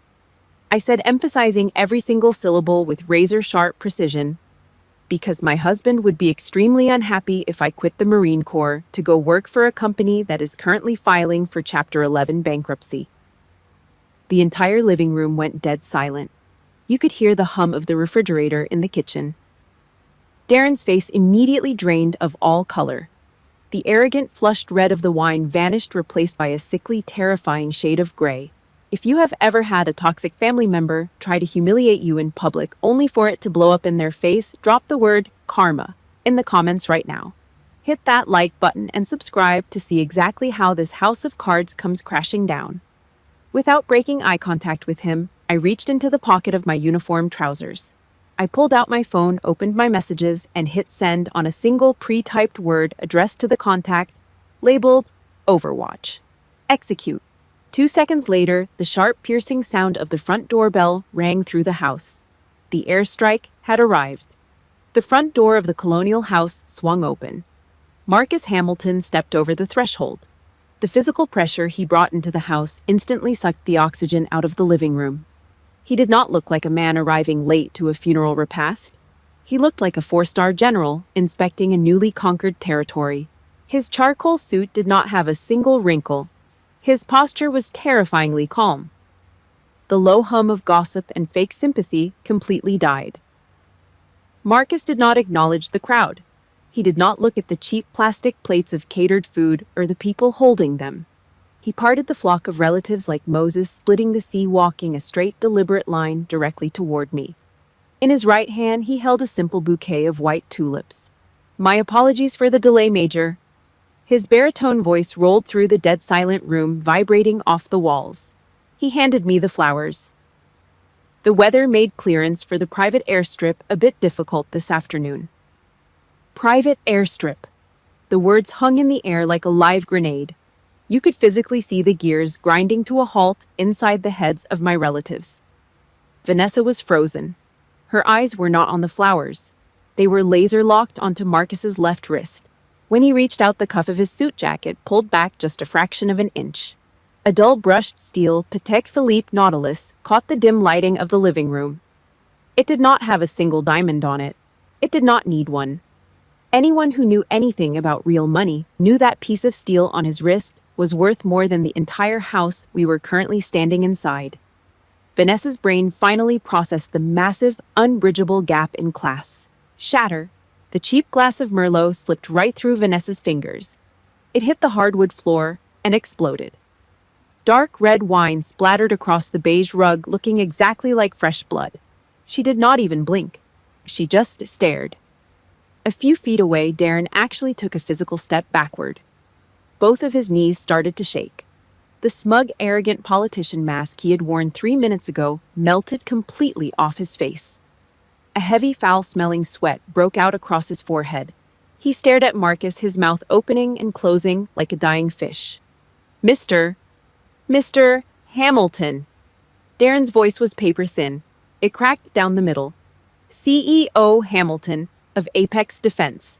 I said, emphasizing every single syllable with razor-sharp precision, because my husband would be extremely unhappy if I quit the Marine Corps to go work for a company that is currently filing for Chapter 11 bankruptcy. The entire living room went dead silent. You could hear the hum of the refrigerator in the kitchen. Darren's face immediately drained of all color. The arrogant, flushed red of the wine vanished, replaced by a sickly, terrifying shade of gray. If you have ever had a toxic family member try to humiliate you in public only for it to blow up in their face, drop the word karma in the comments right now. Hit that like button and subscribe to see exactly how this house of cards comes crashing down. Without breaking eye contact with him, I reached into the pocket of my uniform trousers. I pulled out my phone, opened my messages, and hit send on a single pre-typed word addressed to the contact, labeled Overwatch. Execute. 2 seconds later, the sharp, piercing sound of the front doorbell rang through the house. The airstrike had arrived. The front door of the colonial house swung open. Marcus Hamilton stepped over the threshold. The physical pressure he brought into the house instantly sucked the oxygen out of the living room. He did not look like a man arriving late to a funeral repast. He looked like a 4-star general inspecting a newly conquered territory. His charcoal suit did not have a single wrinkle. His posture was terrifyingly calm. The low hum of gossip and fake sympathy completely died. Marcus did not acknowledge the crowd. He did not look at the cheap plastic plates of catered food or the people holding them. He parted the flock of relatives like Moses splitting the sea, walking a straight, deliberate line directly toward me. In his right hand, he held a simple bouquet of white tulips. My apologies for the delay, Major. His baritone voice rolled through the dead silent room, vibrating off the walls. He handed me the flowers. The weather made clearance for the private airstrip a bit difficult this afternoon. Private airstrip. The words hung in the air like a live grenade. You could physically see the gears grinding to a halt inside the heads of my relatives. Vanessa was frozen. Her eyes were not on the flowers. They were laser-locked onto Marcus's left wrist. When he reached out, the cuff of his suit jacket pulled back just a fraction of an inch. A dull brushed steel Patek Philippe Nautilus caught the dim lighting of the living room. It did not have a single diamond on it. It did not need one. Anyone who knew anything about real money knew that piece of steel on his wrist was worth more than the entire house we were currently standing inside. Vanessa's brain finally processed the massive, unbridgeable gap in class. Shatter. The cheap glass of Merlot slipped right through Vanessa's fingers. It hit the hardwood floor and exploded. Dark red wine splattered across the beige rug, looking exactly like fresh blood. She did not even blink. She just stared. A few feet away, Darren actually took a physical step backward. Both of his knees started to shake. The smug, arrogant politician mask he had worn 3 minutes ago melted completely off his face. A heavy, foul-smelling sweat broke out across his forehead. He stared at Marcus, his mouth opening and closing like a dying fish. Mr. Hamilton. Darren's voice was paper-thin. It cracked down the middle. CEO Hamilton of Apex Defense.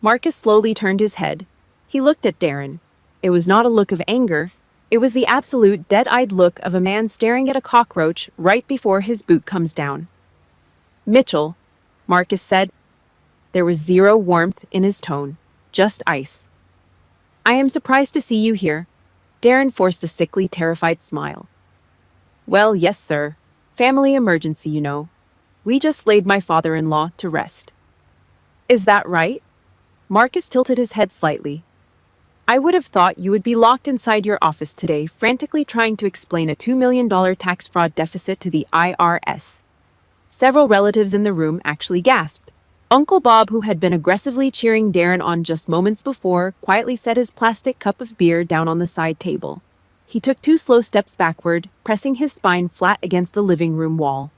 Marcus slowly turned his head. He looked at Darren. It was not a look of anger. It was the absolute dead-eyed look of a man staring at a cockroach right before his boot comes down. Mitchell, Marcus said. There was zero warmth in his tone, just ice. I am surprised to see you here. Darren forced a sickly, terrified smile. Well, yes, sir. Family emergency, you know. We just laid my father-in-law to rest. Is that right? Marcus tilted his head slightly. I would have thought you would be locked inside your office today, frantically trying to explain a $2 million tax fraud deficit to the IRS. Several relatives in the room actually gasped. Uncle Bob, who had been aggressively cheering Darren on just moments before, quietly set his plastic cup of beer down on the side table. He took 2 slow steps backward, pressing his spine flat against the living room wall.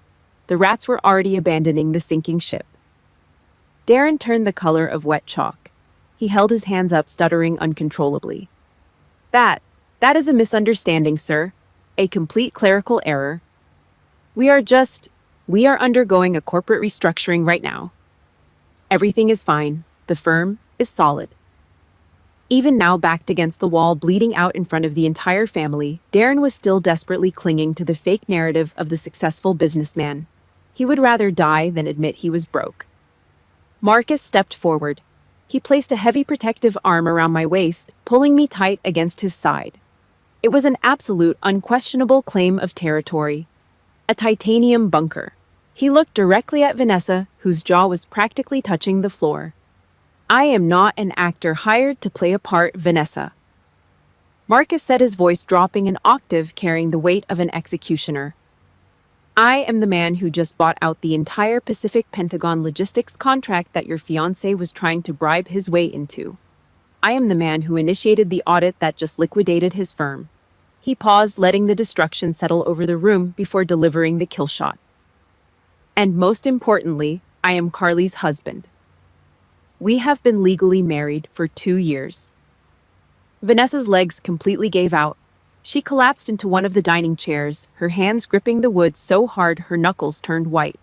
The rats were already abandoning the sinking ship. Darren turned the color of wet chalk. He held his hands up, stuttering uncontrollably. That is a misunderstanding, sir. A complete clerical error. We are undergoing a corporate restructuring right now. Everything is fine. The firm is solid. Even now, backed against the wall, bleeding out in front of the entire family, Darren was still desperately clinging to the fake narrative of the successful businessman. He would rather die than admit he was broke. Marcus stepped forward. He placed a heavy protective arm around my waist, pulling me tight against his side. It was an absolute, unquestionable claim of territory. A titanium bunker. He looked directly at Vanessa, whose jaw was practically touching the floor. I am not an actor hired to play a part, Vanessa. Marcus said, his voice dropping an octave, carrying the weight of an executioner. I am the man who just bought out the entire Pacific Pentagon logistics contract that your fiancé was trying to bribe his way into. I am the man who initiated the audit that just liquidated his firm. He paused, letting the destruction settle over the room before delivering the kill shot. And most importantly, I am Carly's husband. We have been legally married for 2 years. Vanessa's legs completely gave out. She collapsed into one of the dining chairs, her hands gripping the wood so hard her knuckles turned white.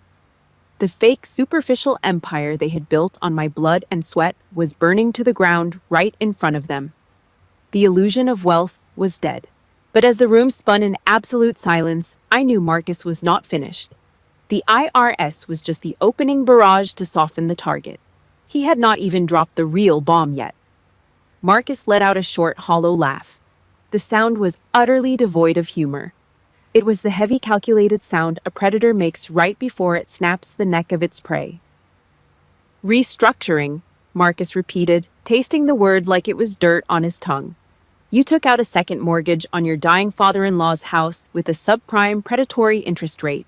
The fake, superficial empire they had built on my blood and sweat was burning to the ground right in front of them. The illusion of wealth was dead. But as the room spun in absolute silence, I knew Marcus was not finished. The IRS was just the opening barrage to soften the target. He had not even dropped the real bomb yet. Marcus let out a short, hollow laugh. The sound was utterly devoid of humor. It was the heavy, calculated sound a predator makes right before it snaps the neck of its prey. Restructuring, Marcus repeated, tasting the word like it was dirt on his tongue. You took out a second mortgage on your dying father-in-law's house with a subprime predatory interest rate.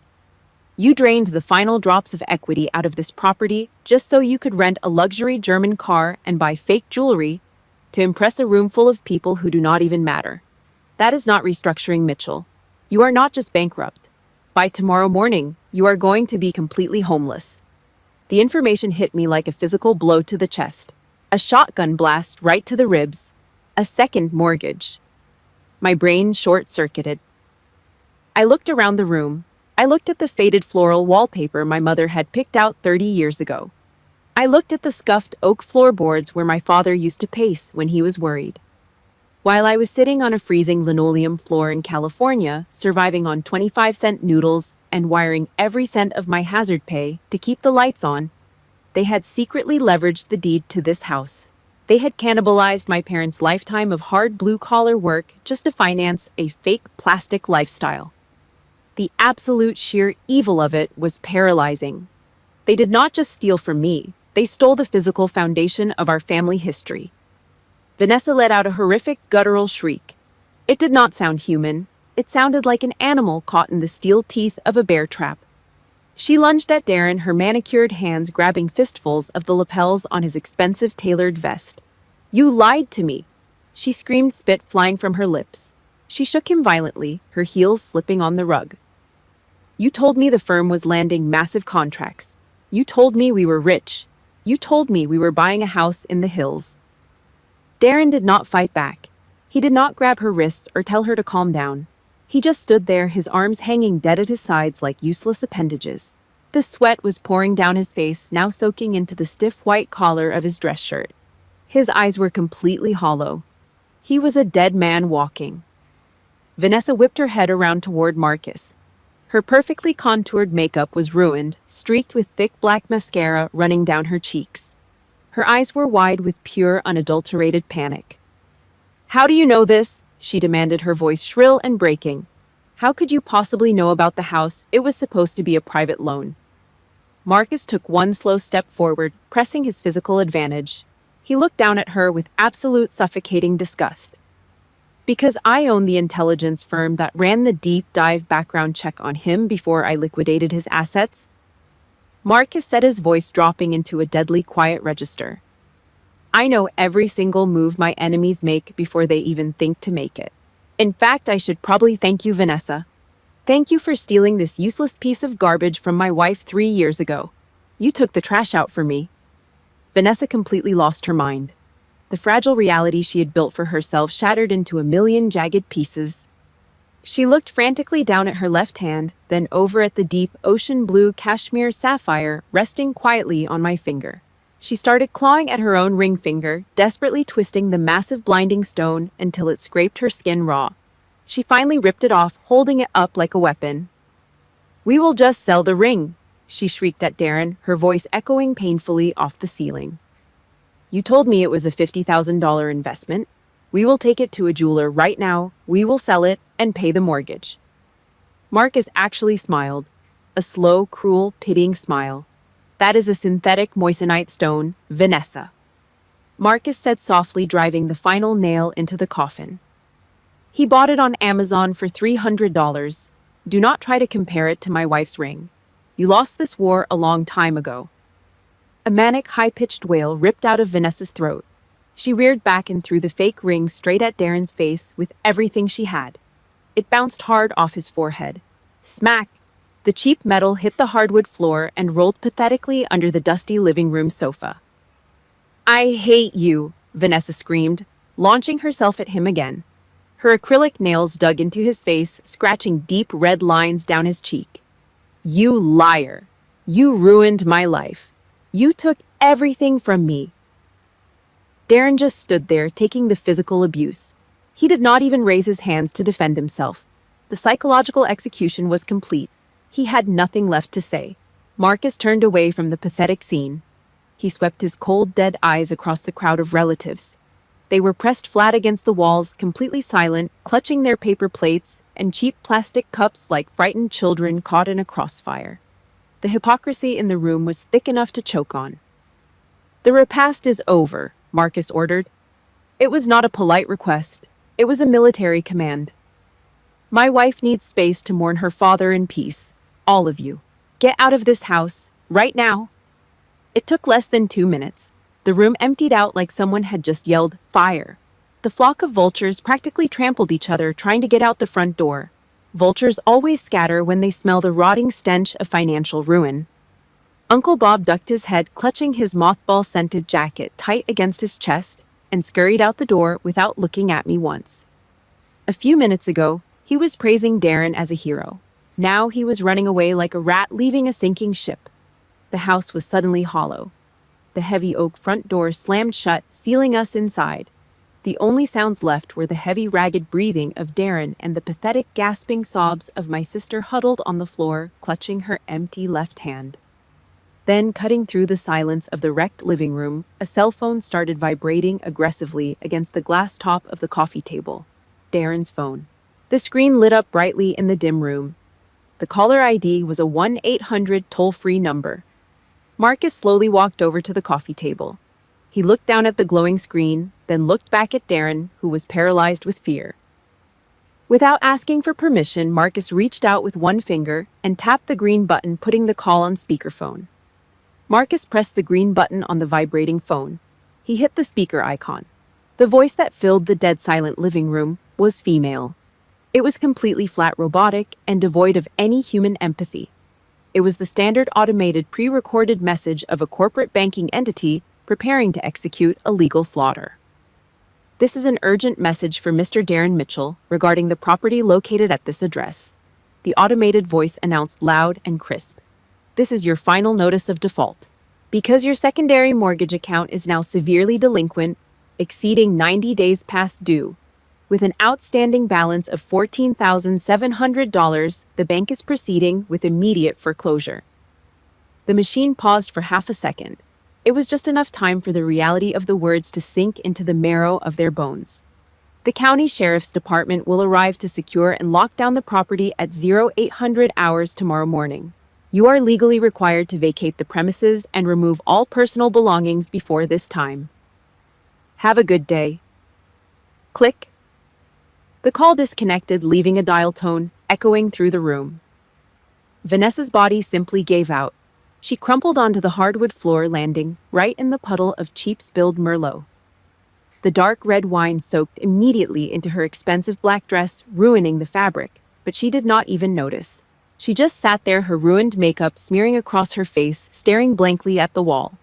You drained the final drops of equity out of this property just so you could rent a luxury German car and buy fake jewelry to impress a room full of people who do not even matter. That is not restructuring, Mitchell. You are not just bankrupt. By tomorrow morning, you are going to be completely homeless. The information hit me like a physical blow to the chest. A shotgun blast right to the ribs. A second mortgage. My brain short-circuited. I looked around the room. I looked at the faded floral wallpaper my mother had picked out 30 years ago. I looked at the scuffed oak floorboards where my father used to pace when he was worried. While I was sitting on a freezing linoleum floor in California, surviving on 25-cent noodles and wiring every cent of my hazard pay to keep the lights on, they had secretly leveraged the deed to this house. They had cannibalized my parents' lifetime of hard blue-collar work just to finance a fake plastic lifestyle. The absolute sheer evil of it was paralyzing. They did not just steal from me, they stole the physical foundation of our family history. Vanessa let out a horrific, guttural shriek. It did not sound human. It sounded like an animal caught in the steel teeth of a bear trap. She lunged at Darren, her manicured hands grabbing fistfuls of the lapels on his expensive tailored vest. You lied to me! She screamed, spit flying from her lips. She shook him violently, her heels slipping on the rug. You told me the firm was landing massive contracts. You told me we were rich. You told me we were buying a house in the hills. Darren did not fight back. He did not grab her wrists or tell her to calm down. He just stood there, his arms hanging dead at his sides like useless appendages. The sweat was pouring down his face, now soaking into the stiff white collar of his dress shirt. His eyes were completely hollow. He was a dead man walking. Vanessa whipped her head around toward Marcus. Her perfectly contoured makeup was ruined, streaked with thick black mascara running down her cheeks. Her eyes were wide with pure, unadulterated panic. How do you know this? She demanded, her voice shrill and breaking. How could you possibly know about the house? It was supposed to be a private loan. Marcus took one slow step forward, pressing his physical advantage. He looked down at her with absolute suffocating disgust. Because I own the intelligence firm that ran the deep dive background check on him before I liquidated his assets. Marcus said, his voice dropping into a deadly quiet register. I know every single move my enemies make before they even think to make it. In fact, I should probably thank you, Vanessa. Thank you for stealing this useless piece of garbage from my wife 3 years ago. You took the trash out for me. Vanessa completely lost her mind. The fragile reality she had built for herself shattered into a million jagged pieces. She looked frantically down at her left hand, then over at the deep ocean blue cashmere sapphire resting quietly on my finger. She started clawing at her own ring finger, desperately twisting the massive blinding stone until it scraped her skin raw. She finally ripped it off, holding it up like a weapon. We will just sell the ring, she shrieked at Darren, her voice echoing painfully off the ceiling. You told me it was a $50,000 investment. We will take it to a jeweler right now, we will sell it, and pay the mortgage. Marcus actually smiled. A slow, cruel, pitying smile. That is a synthetic moissanite stone, Vanessa. Marcus said softly, driving the final nail into the coffin. He bought it on Amazon for $300. Do not try to compare it to my wife's ring. You lost this war a long time ago. A manic, high-pitched wail ripped out of Vanessa's throat. She reared back and threw the fake ring straight at Darren's face with everything she had. It bounced hard off his forehead. Smack! The cheap metal hit the hardwood floor and rolled pathetically under the dusty living room sofa. I hate you, Vanessa screamed, launching herself at him again. Her acrylic nails dug into his face, scratching deep red lines down his cheek. You liar! You ruined my life. You took everything from me. Darren just stood there, taking the physical abuse. He did not even raise his hands to defend himself. The psychological execution was complete. He had nothing left to say. Marcus turned away from the pathetic scene. He swept his cold, dead eyes across the crowd of relatives. They were pressed flat against the walls, completely silent, clutching their paper plates and cheap plastic cups like frightened children caught in a crossfire. The hypocrisy in the room was thick enough to choke on. The repast is over, Marcus ordered. It was not a polite request. It was a military command. My wife needs space to mourn her father in peace. All of you. Get out of this house, right now. It took less than 2 minutes. The room emptied out like someone had just yelled, fire. The flock of vultures practically trampled each other trying to get out the front door. Vultures always scatter when they smell the rotting stench of financial ruin. Uncle Bob ducked his head, clutching his mothball-scented jacket tight against his chest, and scurried out the door without looking at me once. A few minutes ago, he was praising Darren as a hero. Now he was running away like a rat leaving a sinking ship. The house was suddenly hollow. The heavy oak front door slammed shut, sealing us inside. The only sounds left were the heavy, ragged breathing of Darren and the pathetic, gasping sobs of my sister huddled on the floor, clutching her empty left hand. Then, cutting through the silence of the wrecked living room, a cell phone started vibrating aggressively against the glass top of the coffee table. Darren's phone. The screen lit up brightly in the dim room. The caller ID was a 1-800 toll-free number. Marcus slowly walked over to the coffee table. He looked down at the glowing screen, then looked back at Darren, who was paralyzed with fear. Without asking for permission, Marcus reached out with one finger and tapped the green button, putting the call on speakerphone. Marcus pressed the green button on the vibrating phone. He hit the speaker icon. The voice that filled the dead-silent living room was female. It was completely flat, robotic, and devoid of any human empathy. It was the standard automated pre-recorded message of a corporate banking entity preparing to execute a legal slaughter. This is an urgent message for Mr. Darren Mitchell regarding the property located at this address. The automated voice announced loud and crisp. This is your final notice of default. Because your secondary mortgage account is now severely delinquent, exceeding 90 days past due, with an outstanding balance of $14,700, the bank is proceeding with immediate foreclosure. The machine paused for half a second. It was just enough time for the reality of the words to sink into the marrow of their bones. The county sheriff's department will arrive to secure and lock down the property at 0800 hours tomorrow morning. You are legally required to vacate the premises and remove all personal belongings before this time. Have a good day. Click. The call disconnected, leaving a dial tone echoing through the room. Vanessa's body simply gave out. She crumpled onto the hardwood floor, landing right in the puddle of cheap spilled Merlot. The dark red wine soaked immediately into her expensive black dress, ruining the fabric, but she did not even notice. She just sat there, her ruined makeup smearing across her face, staring blankly at the wall.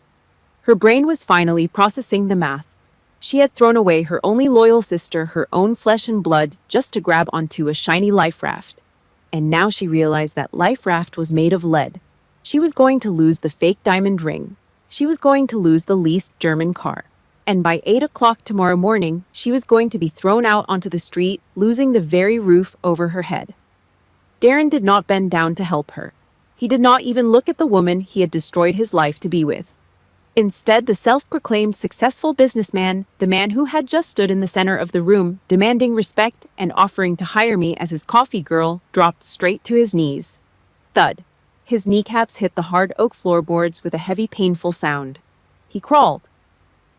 Her brain was finally processing the math. She had thrown away her only loyal sister, her own flesh and blood, just to grab onto a shiny life raft. And now she realized that life raft was made of lead. She was going to lose the fake diamond ring. She was going to lose the leased German car. And by 8 o'clock tomorrow morning, she was going to be thrown out onto the street, losing the very roof over her head. Darren did not bend down to help her. He did not even look at the woman he had destroyed his life to be with. Instead, the self-proclaimed successful businessman, the man who had just stood in the center of the room, demanding respect and offering to hire me as his coffee girl, dropped straight to his knees. Thud. His kneecaps hit the hard oak floorboards with a heavy, painful sound. He crawled.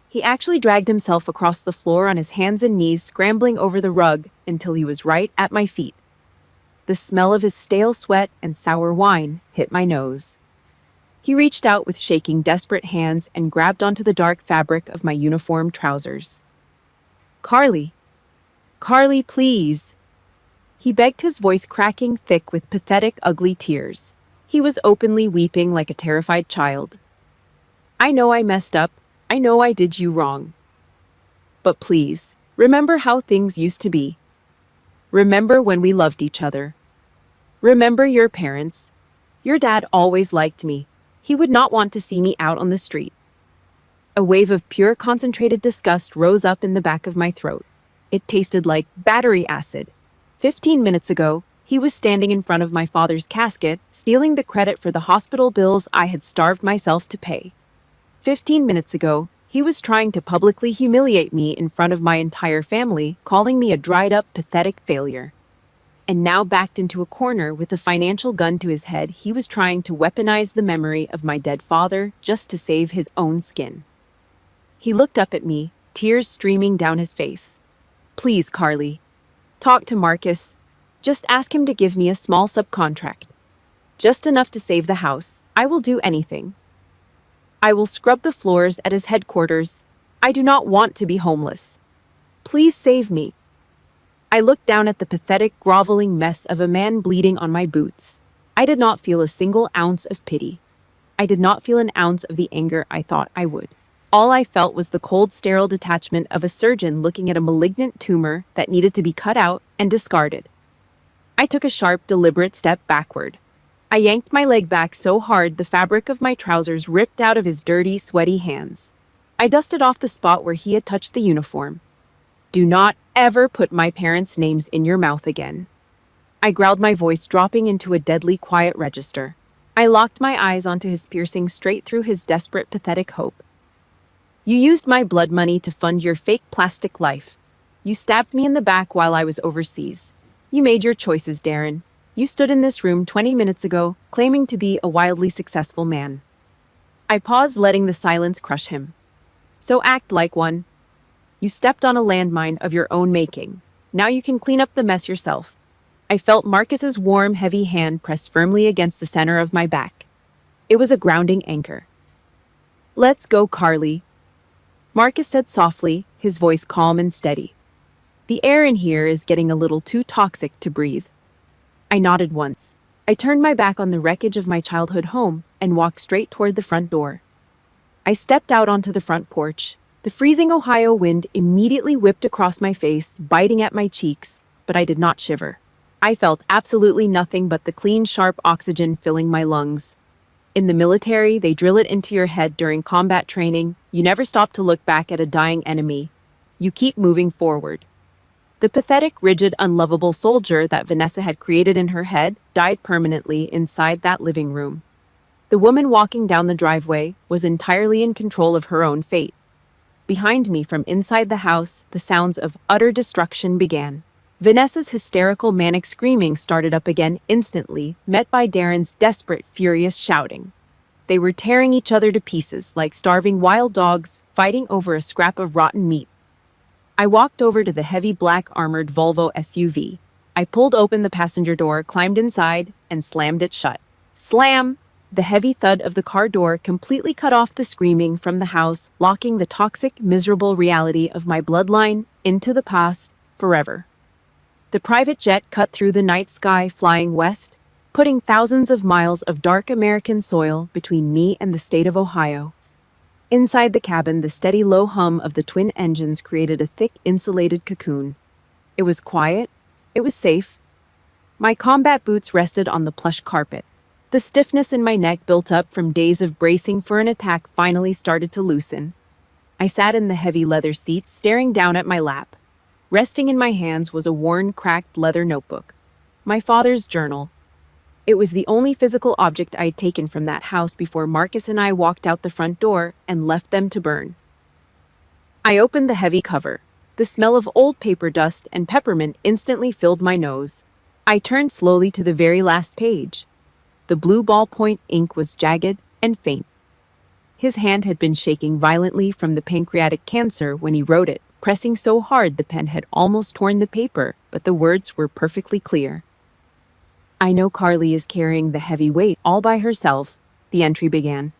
He actually dragged himself across the floor on his hands and knees, scrambling over the rug until he was right at my feet. The smell of his stale sweat and sour wine hit my nose. He reached out with shaking, desperate hands and grabbed onto the dark fabric of my uniform trousers. "Carly. Carly, please." He begged, his voice cracking thick with pathetic, ugly tears. He was openly weeping like a terrified child. "I know I messed up. I know I did you wrong. But please, remember how things used to be. Remember when we loved each other. Remember your parents. Your dad always liked me. He would not want to see me out on the street." A wave of pure concentrated disgust rose up in the back of my throat. It tasted like battery acid. 15 minutes ago, he was standing in front of my father's casket, stealing the credit for the hospital bills I had starved myself to pay. 15 minutes ago, he was trying to publicly humiliate me in front of my entire family, calling me a dried-up, pathetic failure. And now, backed into a corner with a financial gun to his head, he was trying to weaponize the memory of my dead father just to save his own skin. He looked up at me, tears streaming down his face. "Please, Carly. Talk to Marcus. Just ask him to give me a small subcontract. Just enough to save the house. I will do anything. I will scrub the floors at his headquarters. I do not want to be homeless. Please save me." I looked down at the pathetic, groveling mess of a man bleeding on my boots. I did not feel a single ounce of pity. I did not feel an ounce of the anger I thought I would. All I felt was the cold, sterile detachment of a surgeon looking at a malignant tumor that needed to be cut out and discarded. I took a sharp, deliberate step backward. I yanked my leg back so hard the fabric of my trousers ripped out of his dirty, sweaty hands. I dusted off the spot where he had touched the uniform. "Do not ever put my parents' names in your mouth again." I growled, my voice dropping into a deadly quiet register. I locked my eyes onto his, piercing straight through his desperate, pathetic hope. "You used my blood money to fund your fake plastic life. You stabbed me in the back while I was overseas. You made your choices, Darren. You stood in this room 20 minutes ago, claiming to be a wildly successful man." I paused, letting the silence crush him. "So act like one. You stepped on a landmine of your own making. Now you can clean up the mess yourself." I felt Marcus's warm, heavy hand press firmly against the center of my back. It was a grounding anchor. "Let's go, Carly," Marcus said softly, his voice calm and steady. "The air in here is getting a little too toxic to breathe." I nodded once. I turned my back on the wreckage of my childhood home and walked straight toward the front door. I stepped out onto the front porch. The freezing Ohio wind immediately whipped across my face, biting at my cheeks, but I did not shiver. I felt absolutely nothing but the clean, sharp oxygen filling my lungs. In the military, they drill it into your head during combat training. You never stop to look back at a dying enemy. You keep moving forward. The pathetic, rigid, unlovable soldier that Vanessa had created in her head died permanently inside that living room. The woman walking down the driveway was entirely in control of her own fate. Behind me, from inside the house, the sounds of utter destruction began. Vanessa's hysterical, manic screaming started up again instantly, met by Darren's desperate, furious shouting. They were tearing each other to pieces like starving wild dogs, fighting over a scrap of rotten meat. I walked over to the heavy black armored Volvo SUV. I pulled open the passenger door, climbed inside, and slammed it shut. Slam! The heavy thud of the car door completely cut off the screaming from the house, locking the toxic, miserable reality of my bloodline into the past forever. The private jet cut through the night sky flying west, putting thousands of miles of dark American soil between me and the state of Ohio. Inside the cabin, the steady low hum of the twin engines created a thick, insulated cocoon. It was quiet. It was safe. My combat boots rested on the plush carpet. The stiffness in my neck built up from days of bracing for an attack finally started to loosen. I sat in the heavy leather seats, staring down at my lap. Resting in my hands was a worn, cracked leather notebook. My father's journal. It was the only physical object I had taken from that house before Marcus and I walked out the front door and left them to burn. I opened the heavy cover. The smell of old paper dust and peppermint instantly filled my nose. I turned slowly to the very last page. The blue ballpoint ink was jagged and faint. His hand had been shaking violently from the pancreatic cancer when he wrote it, pressing so hard the pen had almost torn the paper, but the words were perfectly clear. "I know Carly is carrying the heavy weight all by herself," the entry began.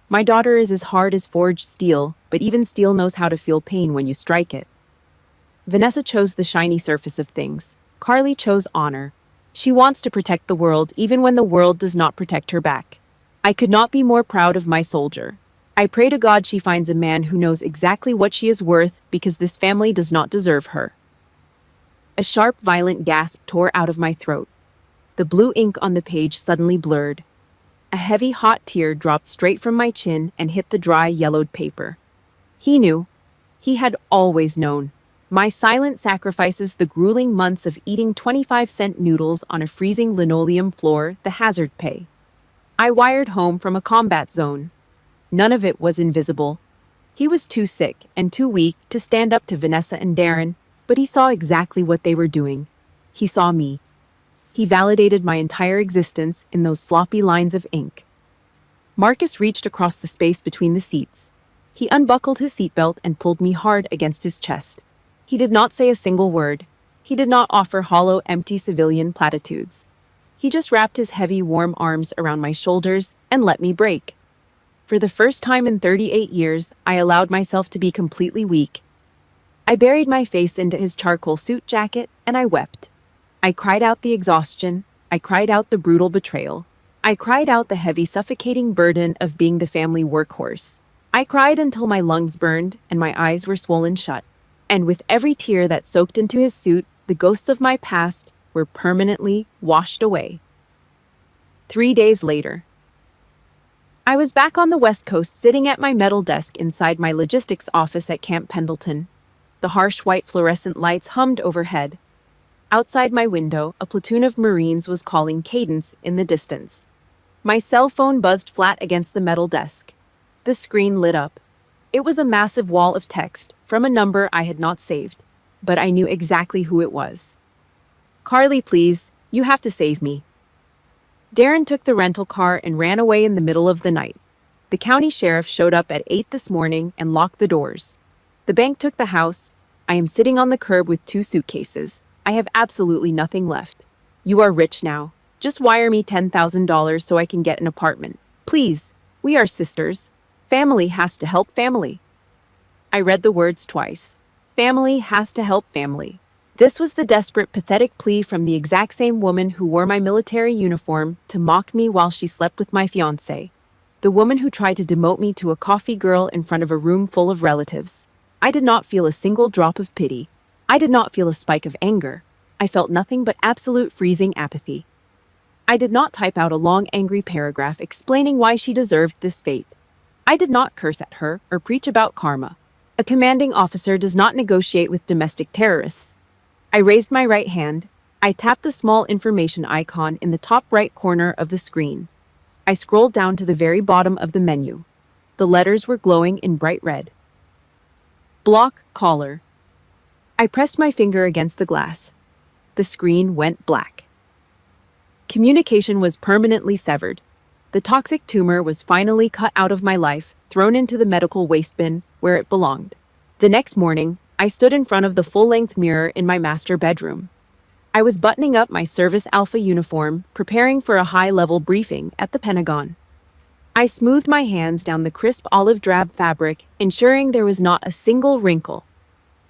"My daughter is as hard as forged steel, but even steel knows how to feel pain when you strike it. Vanessa chose the shiny surface of things. Carly chose honor. She wants to protect the world even when the world does not protect her back. I could not be more proud of my soldier. I pray to God she finds a man who knows exactly what she is worth because this family does not deserve her." A sharp, violent gasp tore out of my throat. The blue ink on the page suddenly blurred. A heavy, hot tear dropped straight from my chin and hit the dry, yellowed paper. He knew. He had always known. My silent sacrifices, the grueling months of eating 25-cent noodles on a freezing linoleum floor, the hazard pay. I wired home from a combat zone. None of it was invisible. He was too sick and too weak to stand up to Vanessa and Darren, but he saw exactly what they were doing. He saw me. He validated my entire existence in those sloppy lines of ink. Marcus reached across the space between the seats. He unbuckled his seatbelt and pulled me hard against his chest. He did not say a single word. He did not offer hollow, empty civilian platitudes. He just wrapped his heavy, warm arms around my shoulders and let me break. For the first time in 38 years, I allowed myself to be completely weak. I buried my face into his charcoal suit jacket and I wept. I cried out the exhaustion. I cried out the brutal betrayal. I cried out the heavy, suffocating burden of being the family workhorse. I cried until my lungs burned and my eyes were swollen shut. And with every tear that soaked into his suit, the ghosts of my past were permanently washed away. 3 days later, I was back on the West Coast sitting at my metal desk inside my logistics office at Camp Pendleton. The harsh white fluorescent lights hummed overhead. Outside my window, a platoon of Marines was calling cadence in the distance. My cell phone buzzed flat against the metal desk. The screen lit up. It was a massive wall of text from a number I had not saved, but I knew exactly who it was. "Carly, please, you have to save me." Darren took the rental car and ran away in the middle of the night. The county sheriff showed up at 8 this morning and locked the doors. The bank took the house. I am sitting on the curb with 2 suitcases. I have absolutely nothing left. "You are rich now. Just wire me $10,000 so I can get an apartment. Please, we are sisters. Family has to help family." I read the words twice. Family has to help family. This was the desperate, pathetic plea from the exact same woman who wore my military uniform to mock me while she slept with my fiancé. The woman who tried to demote me to a coffee girl in front of a room full of relatives. I did not feel a single drop of pity. I did not feel a spike of anger. I felt nothing but absolute freezing apathy. I did not type out a long, angry paragraph explaining why she deserved this fate. I did not curse at her or preach about karma. A commanding officer does not negotiate with domestic terrorists. I raised my right hand. I tapped the small information icon in the top right corner of the screen. I scrolled down to the very bottom of the menu. The letters were glowing in bright red. Block caller. I pressed my finger against the glass. The screen went black. Communication was permanently severed. The toxic tumor was finally cut out of my life, thrown into the medical waste bin where it belonged. The next morning, I stood in front of the full-length mirror in my master bedroom. I was buttoning up my Service Alpha uniform, preparing for a high-level briefing at the Pentagon. I smoothed my hands down the crisp olive drab fabric, ensuring there was not a single wrinkle.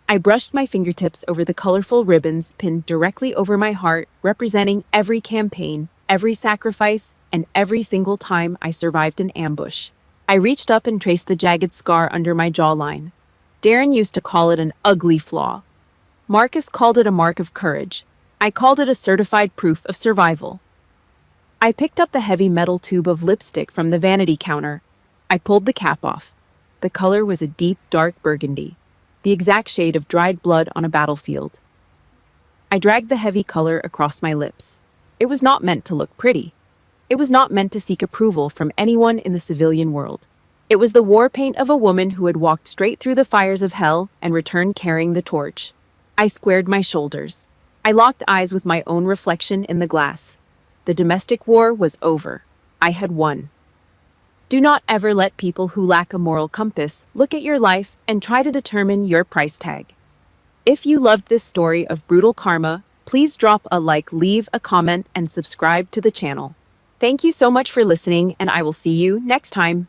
I brushed my fingertips over the colorful ribbons pinned directly over my heart, representing every campaign, every sacrifice, and every single time I survived an ambush. I reached up and traced the jagged scar under my jawline. Darren used to call it an ugly flaw. Marcus called it a mark of courage. I called it a certified proof of survival. I picked up the heavy metal tube of lipstick from the vanity counter. I pulled the cap off. The color was a deep, dark burgundy, the exact shade of dried blood on a battlefield. I dragged the heavy color across my lips. It was not meant to look pretty. It was not meant to seek approval from anyone in the civilian world. It was the war paint of a woman who had walked straight through the fires of hell and returned carrying the torch. I squared my shoulders. I locked eyes with my own reflection in the glass. The domestic war was over. I had won. Do not ever let people who lack a moral compass look at your life and try to determine your price tag. If you loved this story of brutal karma, please drop a like, leave a comment, and subscribe to the channel. Thank you so much for listening, and I will see you next time.